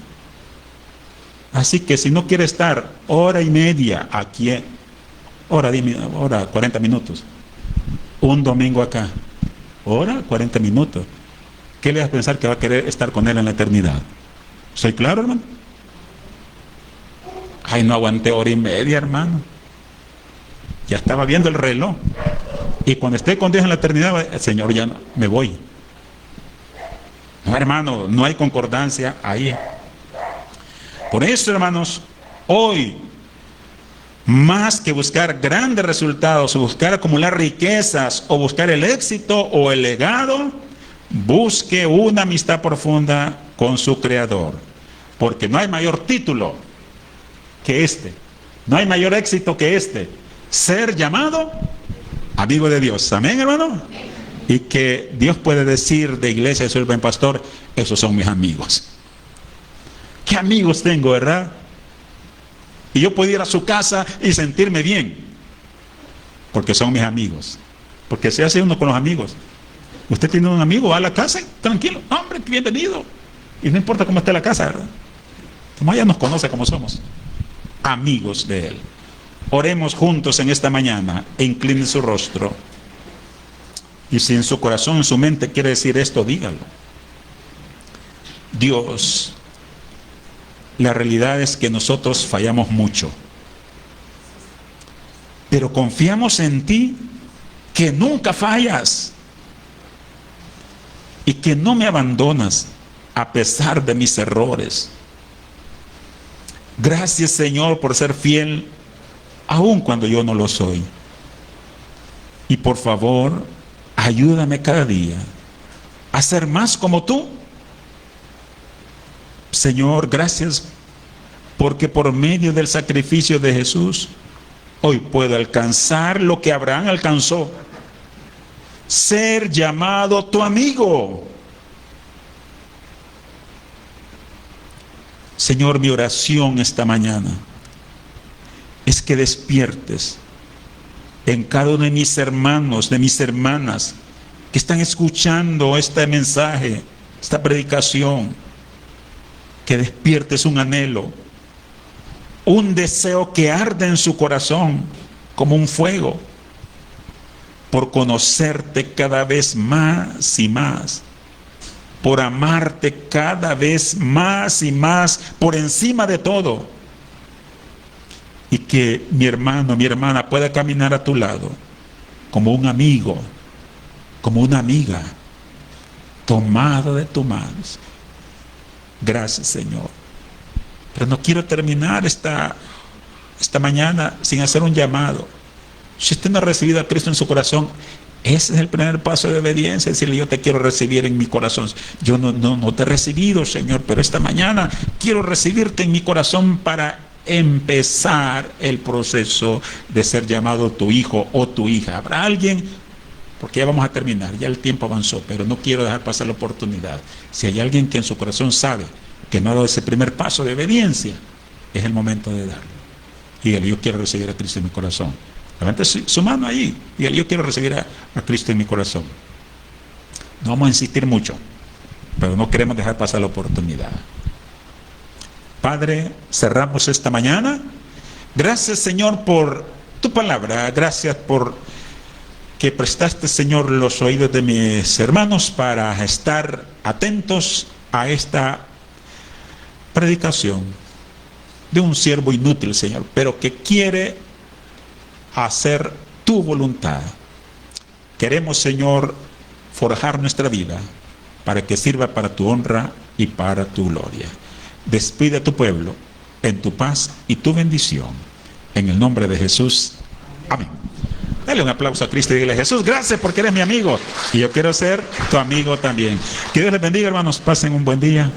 Así que si no quiere estar hora y media aquí, hora 40 minutos, un domingo acá, hora 40 minutos, ¿qué le hace pensar que va a querer estar con Él en la eternidad? ¿Soy claro, hermano? Ay, no aguanté hora y media, hermano. Ya estaba viendo el reloj. Y cuando esté con Dios en la eternidad, Señor, ya no, me voy. No, hermano, no hay concordancia ahí. Por eso, hermanos, hoy, más que buscar grandes resultados, o buscar acumular riquezas, o buscar el éxito o el legado, busque una amistad profunda con su Creador, porque no hay mayor título que este, no hay mayor éxito que este, ser llamado amigo de Dios. Amén, hermano. Y que Dios puede decir de Iglesia, soy el buen pastor, esos son mis amigos. ¿Qué amigos tengo, verdad? Y yo puedo ir a su casa y sentirme bien, porque son mis amigos. Porque se hace uno con los amigos. Usted tiene un amigo, va a la casa, tranquilo, hombre, bienvenido. Y no importa cómo esté la casa, ¿verdad? Como ella nos conoce como somos, amigos de Él. Oremos juntos en esta mañana, e incline su rostro. Y si en su corazón, en su mente quiere decir esto, dígalo. Dios, la realidad es que nosotros fallamos mucho, pero confiamos en ti, que nunca fallas. y que no me abandonas a pesar de mis errores. Gracias, Señor, por ser fiel aun cuando yo no lo soy. Y por favor, ayúdame cada día a ser más como tú. Señor, gracias porque por medio del sacrificio de Jesús, hoy puedo alcanzar lo que Abraham alcanzó. Ser llamado tu amigo. Señor, mi oración esta mañana es que despiertes en cada uno de mis hermanos, de mis hermanas que están escuchando este mensaje, esta predicación, que despiertes un anhelo, un deseo que arde en su corazón como un fuego, por conocerte cada vez más y más, por amarte cada vez más y más, por encima de todo. Y que mi hermano, mi hermana pueda caminar a tu lado como un amigo, como una amiga, tomada de tus manos. Gracias, Señor. Pero no quiero terminar esta mañana sin hacer un llamado. Si usted no ha recibido a Cristo en su corazón, ese es el primer paso de obediencia, decirle: yo te quiero recibir en mi corazón. Yo no te he recibido, Señor, pero esta mañana quiero recibirte en mi corazón para empezar el proceso de ser llamado tu hijo o tu hija. ¿Habrá alguien? Porque ya vamos a terminar, ya el tiempo avanzó, pero no quiero dejar pasar la oportunidad. Si hay alguien que en su corazón sabe que no ha dado ese primer paso de obediencia, es el momento de darlo. Dígale: yo quiero recibir a Cristo en mi corazón. Levante su mano ahí. Dígale: yo quiero recibir a Cristo en mi corazón. No vamos a insistir mucho, pero no queremos dejar pasar la oportunidad. Padre, cerramos esta mañana. Gracias, Señor, por tu palabra. Gracias por que prestaste, Señor, los oídos de mis hermanos para estar atentos a esta predicación de un siervo inútil, Señor, pero que quiere hacer tu voluntad. Queremos, Señor, forjar nuestra vida para que sirva para tu honra y para tu gloria. Despide a tu pueblo en tu paz y tu bendición. En el nombre de Jesús. Amén. Dale un aplauso a Cristo y dile: Jesús, gracias porque eres mi amigo y yo quiero ser tu amigo también. Que Dios les bendiga, hermanos. Pasen un buen día.